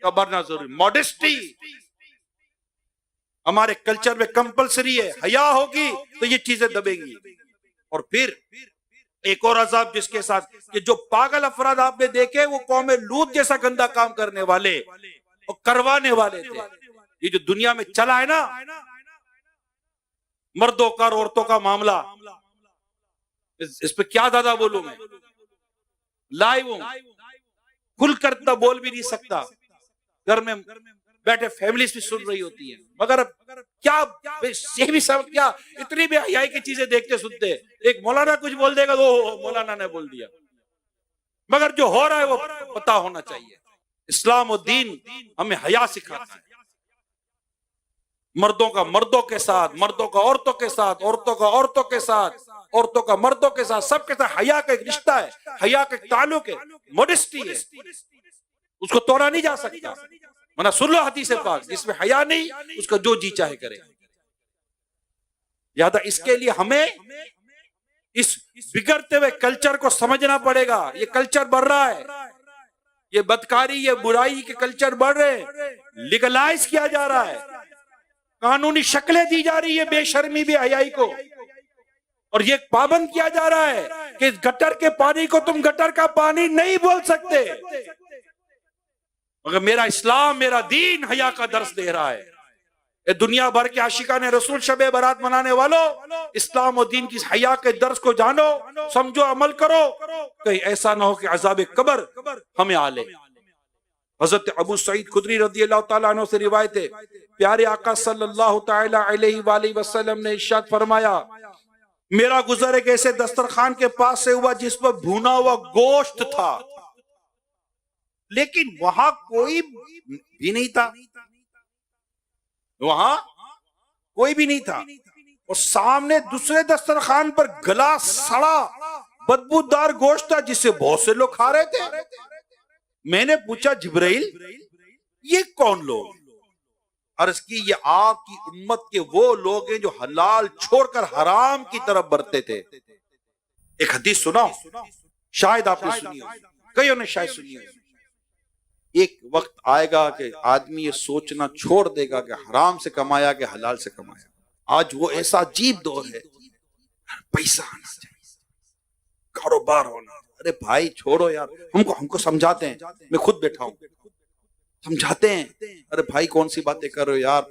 کا بڑھنا ضروری، موڈسٹی ہمارے کلچر میں کمپلسری ہے۔ حیا ہوگی تو یہ چیزیں دبیں گی۔ اور پھر ایک اور عذاب جس کے ساتھ کہ جو پاگل افراد آپ نے دیکھے، وہ قوم لوط جیسا گندا کام کرنے والے اور کروانے والے تھے۔ یہ جو دنیا میں چلا ہے نا، مردوں کا اور عورتوں کا معاملہ، اس پہ کیا زیادہ بولوں میں، لائیو ہوں، کھل کر تو بول بھی نہیں سکتا، گھر میں بیٹھے فیملیز بھی سن رہی ہوتی ہیں، مگر کیا یہ بھی سب کیا اتنی بھی حیائی کی چیزیں دیکھتے سنتے، ایک مولانا کچھ بول دے گا تو مولانا نے بول دیا، مگر جو ہو رہا ہے وہ پتا ہونا چاہیے۔ اسلام و دین ہمیں حیا سکھاتا ہے، مردوں کا مردوں کے ساتھ، مردوں کا عورتوں کے ساتھ، عورتوں کا عورتوں کے ساتھ، عورتوں کا مردوں کے ساتھ، سب کے ساتھ حیا کا ایک رشتہ ہے، حیا کا ایک تعلق ہے، موڈسٹی ہے، اس کو توڑا نہیں جا سکتا۔ منہ سن لو حدیث پاک، جس میں حیا نہیں اس کا جو جی چاہے کرے۔ لہذا اس کے لیے ہمیں اس بگڑتے ہوئے کلچر کو سمجھنا پڑے گا۔ یہ کلچر بڑھ رہا ہے، یہ بدکاری، یہ برائی کے کلچر بڑھ رہے ہیں، لیگلائز کیا جا رہا ہے، قانونی شکلیں دی جا رہی ہے بے شرمی بے حیائی کو، اور یہ پابند کیا جا رہا ہے کہ گٹر کے پانی کو تم گٹر کا پانی نہیں بول سکتے، مگر میرا اسلام، میرا دین حیا کا درس دے رہا ہے۔ اے دنیا بھر کے عاشقان رسول شب برات منانے والوں، اسلام و دین کی حیا کے درس کو جانو، سمجھو، عمل کرو، کہیں ایسا نہ ہو کہ عذاب قبر ہمیں آ لے۔ حضرت ابو سعید خدری رضی اللہ تعالیٰ عنہ سے روایت ہے، پیارے آقا صلی اللہ تعالیٰ علیہ وآلہ وسلم نے ارشاد فرمایا، میرا گزر ایک ایسے دسترخوان کے پاس سے ہوا جس پر بھونا ہوا گوشت تھا، لیکن وہاں کوئی بھی نہیں تھا، وہاں کوئی بھی نہیں تھا، اور سامنے دوسرے دسترخوان پر گلا سڑا بدبودار گوشت تھا جسے بہت سے لوگ کھا رہے تھے۔ میں نے پوچھا، جبرائیل یہ کون لوگ؟ عرض کی، یہ آپ کی امت کے وہ لوگ ہیں جو حلال چھوڑ کر حرام کی طرف بڑھتے تھے۔ ایک حدیث سنا، شاید آپ نے سنی ہو، کئیوں نے شاید سنی ہو۔ ایک وقت آئے گا کہ آدمی یہ سوچنا چھوڑ دے گا کہ حرام سے کمایا کہ حلال سے کمایا۔ آج وہ ایسا عجیب دور ہے، پیسہ آنا چاہیے، کاروبار ہونا۔ ارے بھائی چھوڑو یار، ہم کو سمجھاتے ہیں، میں خود بیٹھا ہوں، سمجھاتے ہیں، ارے بھائی کون سی باتیں کر رہے ہو یار،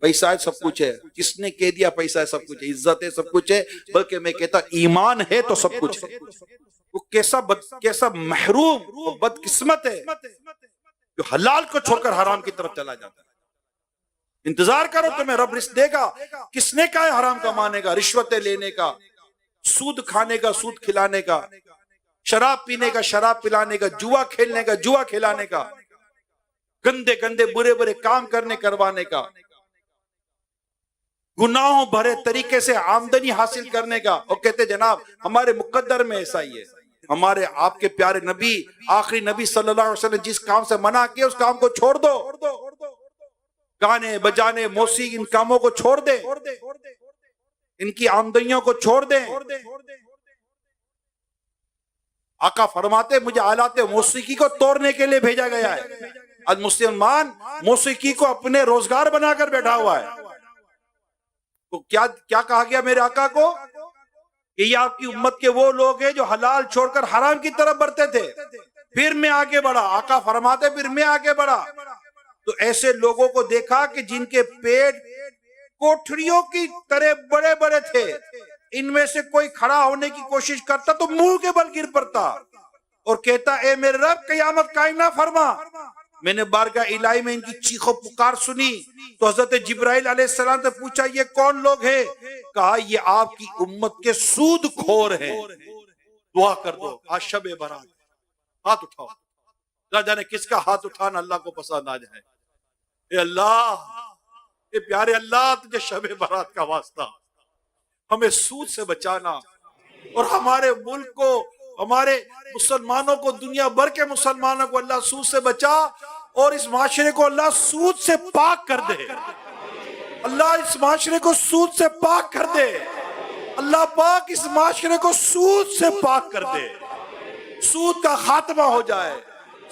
پیسہ ہے سب کچھ ہے۔ کس نے کہہ دیا پیسہ ہے سب کچھ ہے؟ عزت ہے سب کچھ ہے، بلکہ میں کہتا ایمان ہے تو سب کچھ ہے۔ وہ کیسا محروم اور بدقسمت ہے جو حلال کو چھوڑ کر حرام کی طرف چلا جاتا ہے۔ انتظار کرو، تمہیں رب رزق دے گا۔ کس نے کہا ہے حرام کمانے کا، رشوتیں لینے کا، سود کھانے کا، سود کھلانے کا، شراب پینے کا، شراب پلانے کا، جوا کھیلنے کا، جوا کھلانے کا، گندے گندے برے برے کام کروانے کا، گناہوں بھرے طریقے سے آمدنی حاصل کرنے کا۔ اور کہتے جناب ہمارے مقدر میں ایسا ہی ہے، ہمارے آپ کے پیارے نبی، آخری نبی صلی اللہ علیہ وسلم جس کام سے منع کیا اس کام کو چھوڑ دو، گانے بجانے موسیقی ان کاموں کو چھوڑ دیں، ان کی آمدنیوں کو چھوڑ دیں۔ آقا فرماتے مجھے آلات موسیقی کو توڑنے کے لیے بھیجا گیا ہے۔ آج مسلمان موسیقی کو اپنے روزگار بنا کر بیٹھا ہوا ہے۔ تو کیا کہا گیا میرے آقا کو کہ یہ آپ کی امت کے وہ لوگ ہیں جو حلال چھوڑ کر حرام کی طرف بڑھتے تھے۔ پھر میں آگے بڑھا، آقا فرماتے پھر میں آگے بڑھا تو ایسے لوگوں کو دیکھا کہ جن کے پیٹ کوٹھریوں کی طرح بڑے بڑے تھے، ان میں سے کوئی کھڑا ہونے کی کوشش کرتا تو منہ کے بل گر پڑتا اور کہتا اے میرے رب قیامت قائم نہ فرما۔ میں نے بارگاہ الہی میں ان کی چیخ و پکار سنی تو حضرت جبرائیل علیہ السلام سے پوچھا یہ کون لوگ ہیں؟ کہا یہ آپ کی امت کے سود خور ہیں۔ دعا کر دو آج شب برات، ہاتھ اٹھاؤ، نہ جانے کس کا ہاتھ اٹھانا اللہ کو پسند آ جائے۔ اے اللہ، اے پیارے اللہ، تجھے شب برات کا واسطہ، ہمیں سود سے بچانا اور ہمارے ملک کو، ہمارے مسلمانوں کو، دنیا بھر کے مسلمانوں کو اللہ سود سے بچا اور اس معاشرے کو اللہ سود سے پاک کر دے۔ اللہ اس معاشرے کو سود سے پاک کر دے۔ اللہ پاک اس معاشرے کو سود سے پاک کر دے، سود کا خاتمہ ہو جائے،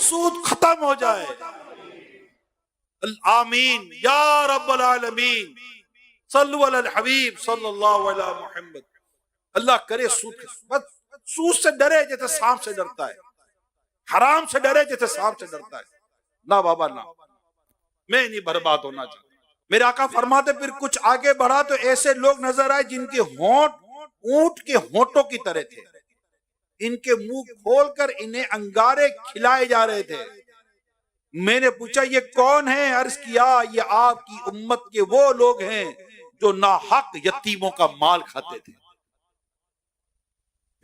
سود ختم ہو جائے۔ آمین یا رب العالمین، صلو علی الحبیب صلی اللہ علیہ محمد۔ اللہ کرے سود سے ڈرے جیسے سانپ سے ڈرتا ہے، حرام سے ڈرے جیسے سانپ سے ڈرتا ہے۔ نہ بابا نہ، میں نہیں برباد ہونا چاہتا۔ میرے آقا فرماتے پھر کچھ آگے بڑھا تو ایسے لوگ نظر آئے جن کے ہونٹ اونٹ کے ہونٹوں کی طرح تھے، ان کے منہ کھول کر انہیں انگارے کھلائے جا رہے تھے۔ میں نے پوچھا یہ کون ہیں؟ عرض کیا یہ آپ کی امت کے وہ لوگ ہیں جو ناحق یتیموں کا مال کھاتے تھے۔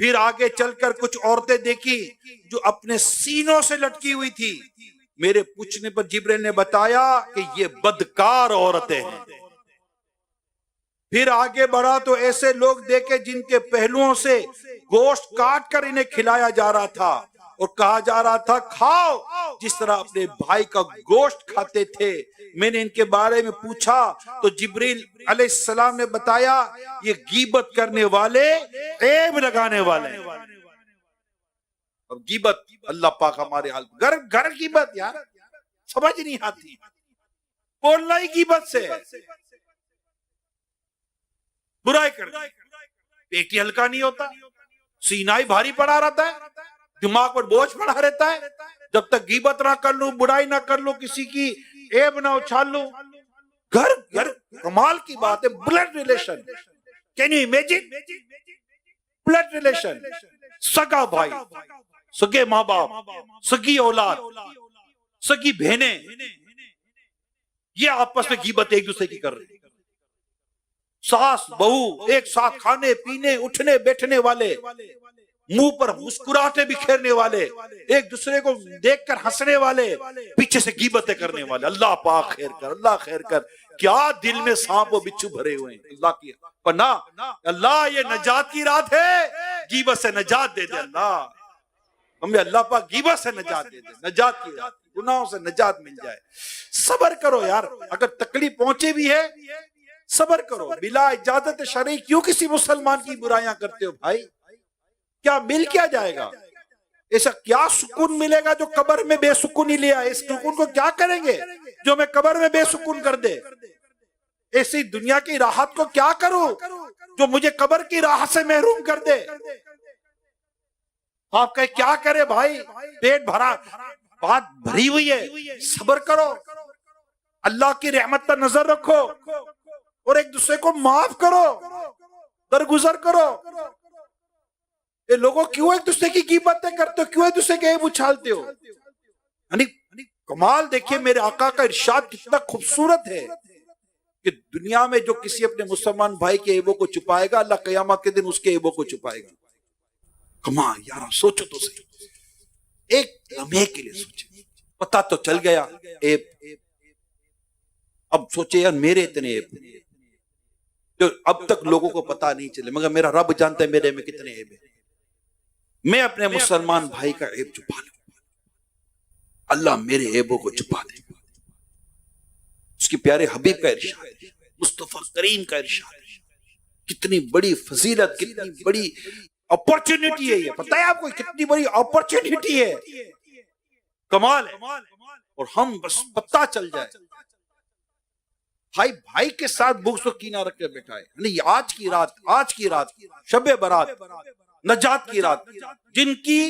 پھر آگے چل کر کچھ عورتیں دیکھی جو اپنے سینوں سے لٹکی ہوئی تھی۔ میرے پوچھنے پر جبرائیل نے بتایا کہ یہ بدکار عورتیں ہیں۔ پھر آگے بڑھا تو ایسے لوگ دیکھے جن کے پہلوؤں سے گوشت کاٹ کر انہیں کھلایا جا رہا تھا اور کہا جا رہا تھا کھاؤ جس طرح اپنے بھائی کا گوشت کھاتے تھے۔ میں نے ان کے بارے میں پوچھا تو جبرائیل علیہ السلام نے بتایا یہ غیبت کرنے والے، عیب لگانے والے ہیں۔ اور غیبت اللہ پاک ہمارے حال گھر غیبت یار سمجھ نہیں آتی، بولنا ہی غیبت سے ہے۔ برائی کرتے ہیں، پیٹ ہی ہلکا نہیں ہوتا، سینہ ہی بھاری پڑا رہتا ہے، دماغ پر بوجھ پڑا رہتا ہے. جب تک غیبت نہ کر لوں، برائی نہ کر لوں، کسی کی عیب نہ اچھال لوں. گھر کمال کی بات ہے، blood relation. Can you imagine? Blood relation, سگا بھائی، سگے ماں باپ، سگی اولاد، سگی بہنیں، یہ آپس میں غیبت ایک دوسرے کی کر رہے ہیں. ساس بہو ایک ساتھ کھانے پینے اٹھنے بیٹھنے والے، منہ پر مسکراہٹیں بکھیرنے والے، ایک دوسرے کو دیکھ کر ہنسنے والے، پیچھے سے غیبتیں کرنے والے. اللہ پاک خیر کر، اللہ خیر کر. کیا دل میں سانپ و بچھو بھرے ہوئے ہیں. اللہ کی پناہ. اللہ یہ نجات کی رات ہے، غیبت سے نجات دے دے. اللہ ہمیں اللہ پاک غیبت سے نجات دے دے، نجات کی رات، گناہوں سے نجات مل جائے. صبر کرو یار، اگر تکلیف پہنچے بھی ہے صبر کرو. بلا اجازت شرعی کیوں کسی مسلمان کی برائیاں کرتے ہو بھائی؟ کیا مل کیا جائے گا؟ ایسا کیا سکون ملے گا جو قبر میں بے سکونی لیا؟ اس سکون کو کیا کریں گے جو میں قبر میں بے سکون کر دے؟ ایسی دنیا کی راحت کو کیا کروں جو مجھے قبر کی راحت سے محروم کر دے؟ آپ کہے کیا کرے بھائی؟ پیٹ بھرا، بات بھری ہوئی ہے، صبر کرو، اللہ کی رحمت پر نظر رکھو اور ایک دوسرے کو معاف کرو، درگزر کرو. یہ لوگوں کیوں ایک دوسرے کی غیبتیں کرتے ہو؟ کیوں ایک دوسرے کے عیب اچھالتے ہو؟ یعنی کمال دیکھیے میرے آقا کا ارشاد کتنا خوبصورت ہے کہ دنیا میں جو کسی اپنے مسلمان بھائی کے عیبوں کو چھپائے گا، اللہ قیامت کے دن اس کے عیبوں کو چھپائے گا. کمال یار، سوچو تو صحیح، ایک لمحے کے لیے سوچے. پتہ تو چل گیا عیب، اب سوچے یار میرے اتنے عیب جو اب تک لوگوں کو پتہ نہیں چلے، مگر میرا رب جانتا ہے میرے میں کتنے عیب ہیں. میں اپنے مسلمان بھائی کا عیب چھپا لوں، اللہ میرے عیبوں کو چھپا دے. اس کی پیارے حبیب کا ارشاد ہے، مصطفیٰ کریم کا ارشاد ہے. کتنی بڑی فضیلت، کتنی بڑی اپورچونٹی ہے. یہ پتہ ہے آپ کو کتنی بڑی اپورچونٹی ہے، کمال ہے. اور ہم بس پتہ چل جائے بھائی بھائی کے ساتھ بغض و کینہ رکھ کے بیٹھا ہے. یعنی آج کی رات شب برات، نجات کی رات، جن کی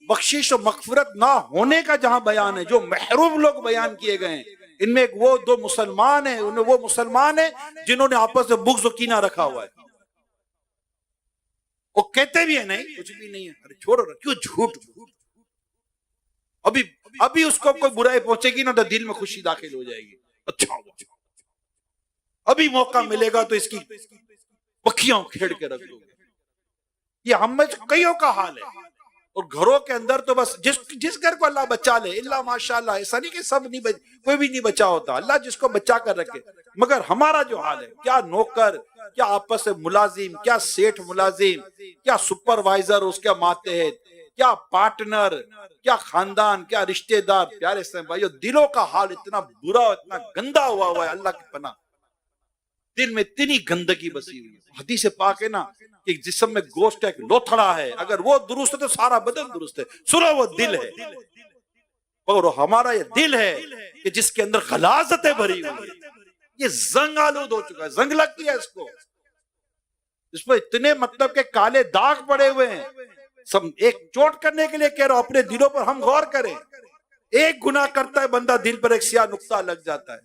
بخشش و مغفرت نہ ہونے کا جہاں بیان ہے، جو محروم لوگ بیان کیے گئے ہیں، ان میں وہ دو مسلمان ہیں، وہ مسلمان ہیں جنہوں نے آپس میں بغض و کینہ رکھا ہوا ہے. وہ کہتے بھی ہیں نہیں کچھ بھی نہیں ہے، ارے چھوڑو کیوں جھوٹ. ابھی اس کو کوئی برائی پہنچے گی نا تو دل میں خوشی داخل ہو جائے گی. اچھا ابھی موقع ملے گا تو اس کی پکھیاں کھیڑ کے رکھ دو گے. یہ ہم میں کئیوں کا حال ہے. اور گھروں کے اندر تو بس جس گھر کو اللہ بچا لے، اللہ ماشاءاللہ، ایسا نہیں کہ سب نہیں کوئی بھی نہیں بچا ہوتا، اللہ جس کو بچا کر رکھے. مگر ہمارا جو حال ہے، کیا نوکر، کیا آپس میں ملازم، کیا سیٹھ ملازم، کیا سپروائزر اس کے ماتحت، کیا پارٹنر، کیا خاندان، کیا رشتہ دار. پیارے سے بھائیو، دلوں کا حال اتنا برا، اتنا گندا ہوا ہے، اللہ کی پناہ. دل میں اتنی گندگی بسی ہوئی ہے. حدیث پاک ہے نا کہ جسم میں گوشت ایک لوتھڑا ہے، اگر وہ درست ہے تو سارا بدن درست ہے. سنو، وہ دل ہے، اور ہمارا یہ دل ہے کہ جس کے اندر غلاظتیں بھری ہوئی ہیں. یہ زنگ آلود ہو چکا ہے، زنگ لگتی ہے اس کو، اس پر اتنے مطلب کہ کالے داغ پڑے ہوئے ہیں. سب ایک چوٹ کرنے کے لیے کہہ رہا ہوں، اپنے دلوں پر ہم غور کریں. ایک گناہ کرتا ہے بندہ، دل پر ایک سیاہ نقطہ لگ جاتا ہے.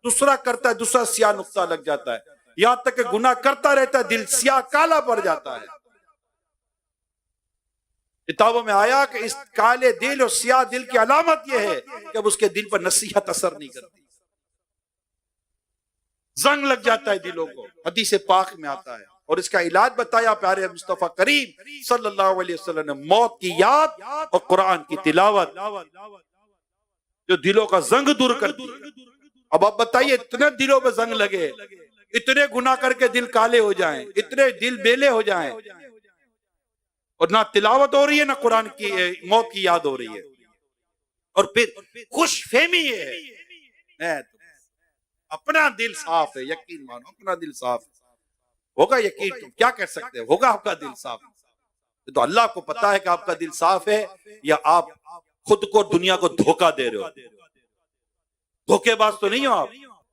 دوسرا کرتا ہے، دوسرا سیاہ نقطہ لگ جاتا ہے. یہاں تک کہ گناہ کرتا رہتا ہے، دل سیاہ کالا پڑ جاتا ہے. کتابوں میں آیا کہ اس کالے دل اور سیاہ دل کی علامت یہ ہے کہ اب اس کے دل پر نصیحت اثر نہیں کرتی، زنگ لگ جاتا ہے دلوں کو. حدیث پاک میں آتا ہے. اور اس کا علاج بتایا پیارے مصطفیٰ کریم صلی اللہ علیہ وسلم نے. موت کی یاد اور قرآن کی تلاوت جو دلوں کا زنگ دور کرتی ہے. اب آپ بتائیے، اتنے دلوں پہ زنگ لگے، اتنے گناہ کر کے دل کالے ہو جائیں، اتنے دل بیلے ہو جائیں، اور نہ تلاوت ہو رہی ہے، نہ قرآن کی موت کی یاد ہو رہی ہے. اور پھر خوش فہمی یہ ہے، اپنا دل صاف ہے، یقین مانو اپنا دل صاف ہے. ہوگا یقین، تم کیا کر سکتے ہیں، ہوگا آپ کا دل صاف. تو اللہ کو پتا ہے کہ آپ کا دل صاف ہے، یا آپ خود کو دنیا کو دھوکہ دے رہے ہو. دھوکے باز تو نہیں ہو آپ.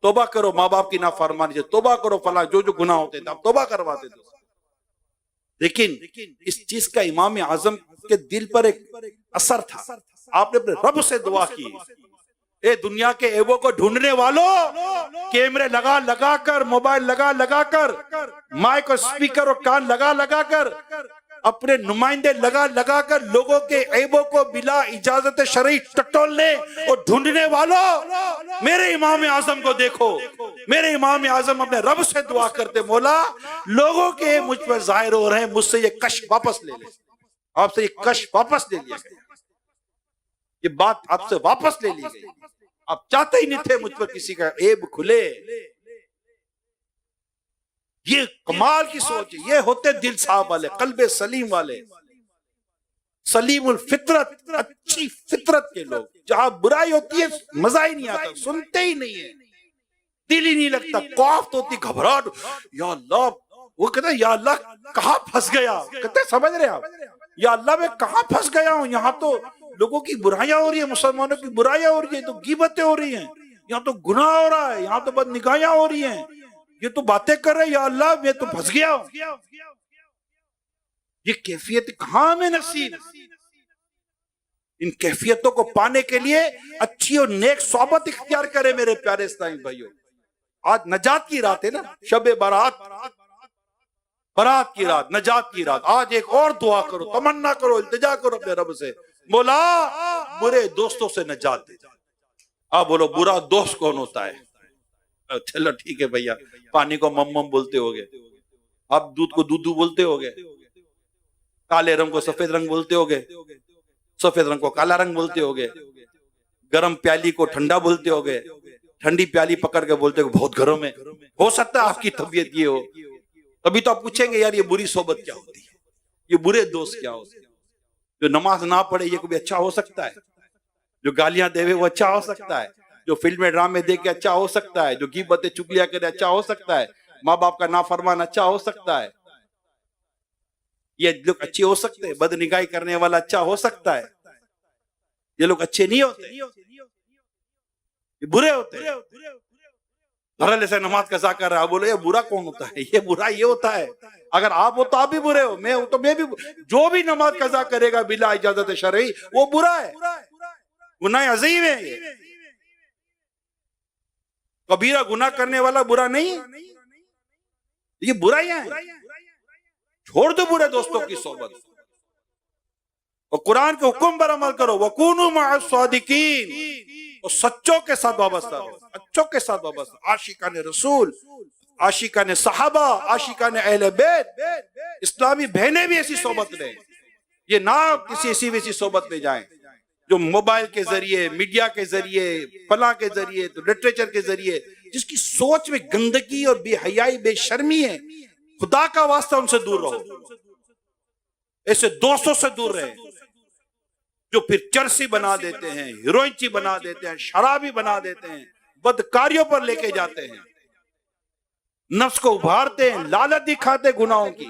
توبہ کرو ماں باپ کی نافرمانی سے، توبہ کرو فلاں جو گناہ ہوتے تھے آپ توبہ کرواتے تھے. لیکن اس چیز کا امام اعظم کے دل پر ایک اثر تھا. آپ نے اپنے رب سے دعا کی، اے دنیا کے عیبوں کو ڈھونڈنے والوں، کیمرے لگا لگا کر، موبائل لگا لگا کر، مائک اور سپیکر اور کان لگا لگا کر، اپنے نمائندے لگا لگا کر لوگوں کے عیبوں کو بلا اجازت شرعی ٹٹولنے اور ڈھونڈنے والوں، میرے امام اعظم کو دیکھو. میرے امام اعظم اپنے رب سے دعا کرتے، مولا لوگوں کے مجھ پر ظاہر ہو رہے ہیں، مجھ سے یہ کش واپس لے لے. آپ سے یہ کش واپس لے لیا گیا، یہ بات آپ سے واپس لے لی گئی. آپ چاہتے ہی نہیں تھے مجھ پر کسی کا عیب کھلے. یہ کمال کی سوچ ہے. یہ ہوتے دل صاحب والے، قلب سلیم والے، سلیم الفطرت، اچھی فطرت کے لوگ. جہاں برائی ہوتی ہے مزہ ہی نہیں آتا، سنتے ہی نہیں ہے، دل ہی نہیں لگتا، کوفت ہوتی، گھبراہٹ. یا اللہ، وہ کہتا ہے یا اللہ کہاں پھنس گیا. کہتے ہیں سمجھ رہے آپ، یا اللہ میں کہاں پھنس گیا ہوں. یہاں تو لوگوں کی برائیاں ہو رہی ہیں، مسلمانوں کی برائیاں ہو رہی ہیں، تو غیبتیں ہو رہی ہیں، یہاں تو گناہ ہو رہا ہے، یہاں تو بد نگاہیاں ہو رہی ہیں، یہ تو باتیں کر رہے ہیں، یا اللہ میں تو پھنس گیا ہوں. یہ کیفیت کہاں میں نصیب. ان کیفیتوں کو پانے کے لیے اچھی اور نیک صحبت اختیار کرے میرے پیارے اسلامی بھائیوں. آج نجات کی رات ہے نا، شب برات، برات کی رات، نجات کی رات. آج ایک اور دعا کرو، تمنا کرو، التجا کرو اپنے رب سے، مولا برے دوستوں سے نجات دے. آپ بولو برا دوست کون ہوتا ہے؟ چلو ٹھیک ہے بھیا، پانی کو مم مم بولتے ہوگے آپ، دودھ کو دودھو بولتے ہوگے، کالے رنگ کو سفید رنگ بولتے ہوگے، سفید رنگ کو کالا رنگ بولتے ہوگے، گرم پیالی کو ٹھنڈا بولتے ہوگے، ٹھنڈی پیالی پکڑ کے بولتے ہو بہت گرم ہے. ہو سکتا ہے آپ کی طبیعت یہ ہو. ابھی تو آپ پوچھیں گے یار یہ بری صحبت کیا ہوتی ہے، یہ برے دوست کیا ہوتے ہیں. جو نماز نہ پڑھے یہ کوئی اچھا ہو سکتا ہے؟ جو گالیاں دے وہ اچھا ہو سکتا ہے؟ جو فلمیں ڈرامے دے کے اچھا ہو سکتا ہے؟ جو غیبتیں چگلیاں کرے اچھا ہو سکتا ہے؟ ماں باپ کا نافرمان اچھا ہو سکتا ہے؟ یہ لوگ اچھے ہو سکتے ہیں؟ بد نگاہی کرنے والا اچھا ہو سکتا ہے؟ یہ لوگ اچھے نہیں ہوتے، یہ برے ہوتے ہیں. دھڑلے سے نماز قضا کر رہا ہے، بولے یہ برا کون ہوتا ہے؟ یہ برا یہ ہوتا ہے. اگر آپ ہو تو آپ بھی برے ہو، میں ہوں تو میں بھی. جو بھی نماز قضا کرے گا بلا اجازت شرعی وہ برا ہے، گناہ عظیم ہے. یہ کبیرہ گناہ کرنے والا برا نہیں، یہ برائیاں ہیں. چھوڑ دو برے دوستوں کی صحبت اور قرآن کے حکم پر عمل کرو. وَكُونُوا مَعَ الصَّادِقِينَ، اور سچوں کے ساتھ وابستہ رہو، اچھوں کے ساتھ وابستہ. عاشقان رسول، عاشقان صحابہ، عاشقان اہل بیت، اسلامی بہنیں بھی ایسی صحبت لیں. یہ نہ کسی ایسی ویسی صحبت میں جائیں جو موبائل کے ذریعے، میڈیا کے ذریعے، فلاں کے ذریعے، لٹریچر کے ذریعے، جس کی سوچ میں گندگی اور بے حیائی، بے شرمی ہے. خدا کا واسطہ ان سے دور رہو، ایسے دوستوں سے دور رہے جو پھر چرسی بنا دیتے ہیں، ہیروئنچی بنا دیتے ہیں، شرابی بنا دیتے ہیں، بدکاریوں پر لے کے جاتے ہیں، نفس کو ابھارتے ہیں، لالچ دکھاتے گناہوں کی،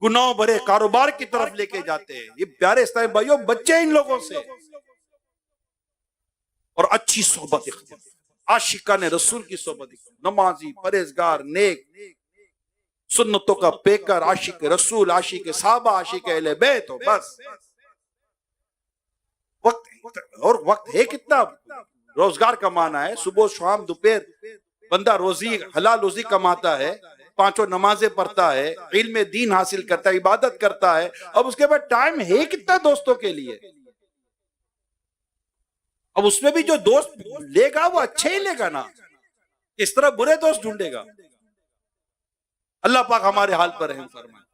گناہوں بھرے کاروبار کی طرف لے کے جاتے ہیں. یہ پیارے اسلامی بھائیوں بچے ان لوگوں سے. اور اچھی صحبت اختیار، عاشقان رسول کی صحبت اختیار، نمازی، پرہیزگار، نیک، سنتوں کا پیکر، عاشق رسول، عاشق صحابہ، عاشق اہل بیت ہو. بس وقت ہے کتنا. روزگار کمانا ہے، صبح شام دوپہر بندہ روزی حلال روزی کماتا ہے، پانچوں نمازیں پڑھتا ہے، علم دین حاصل کرتا ہے، عبادت کرتا ہے. اب اس کے بعد ٹائم ہے کتنا دوستوں کے لیے؟ اب اس میں بھی جو دوست لے گا وہ اچھے ہی لے گا نا، اس طرح برے دوست ڈھونڈے گا. اللہ پاک ہمارے حال پر رحم فرمائے.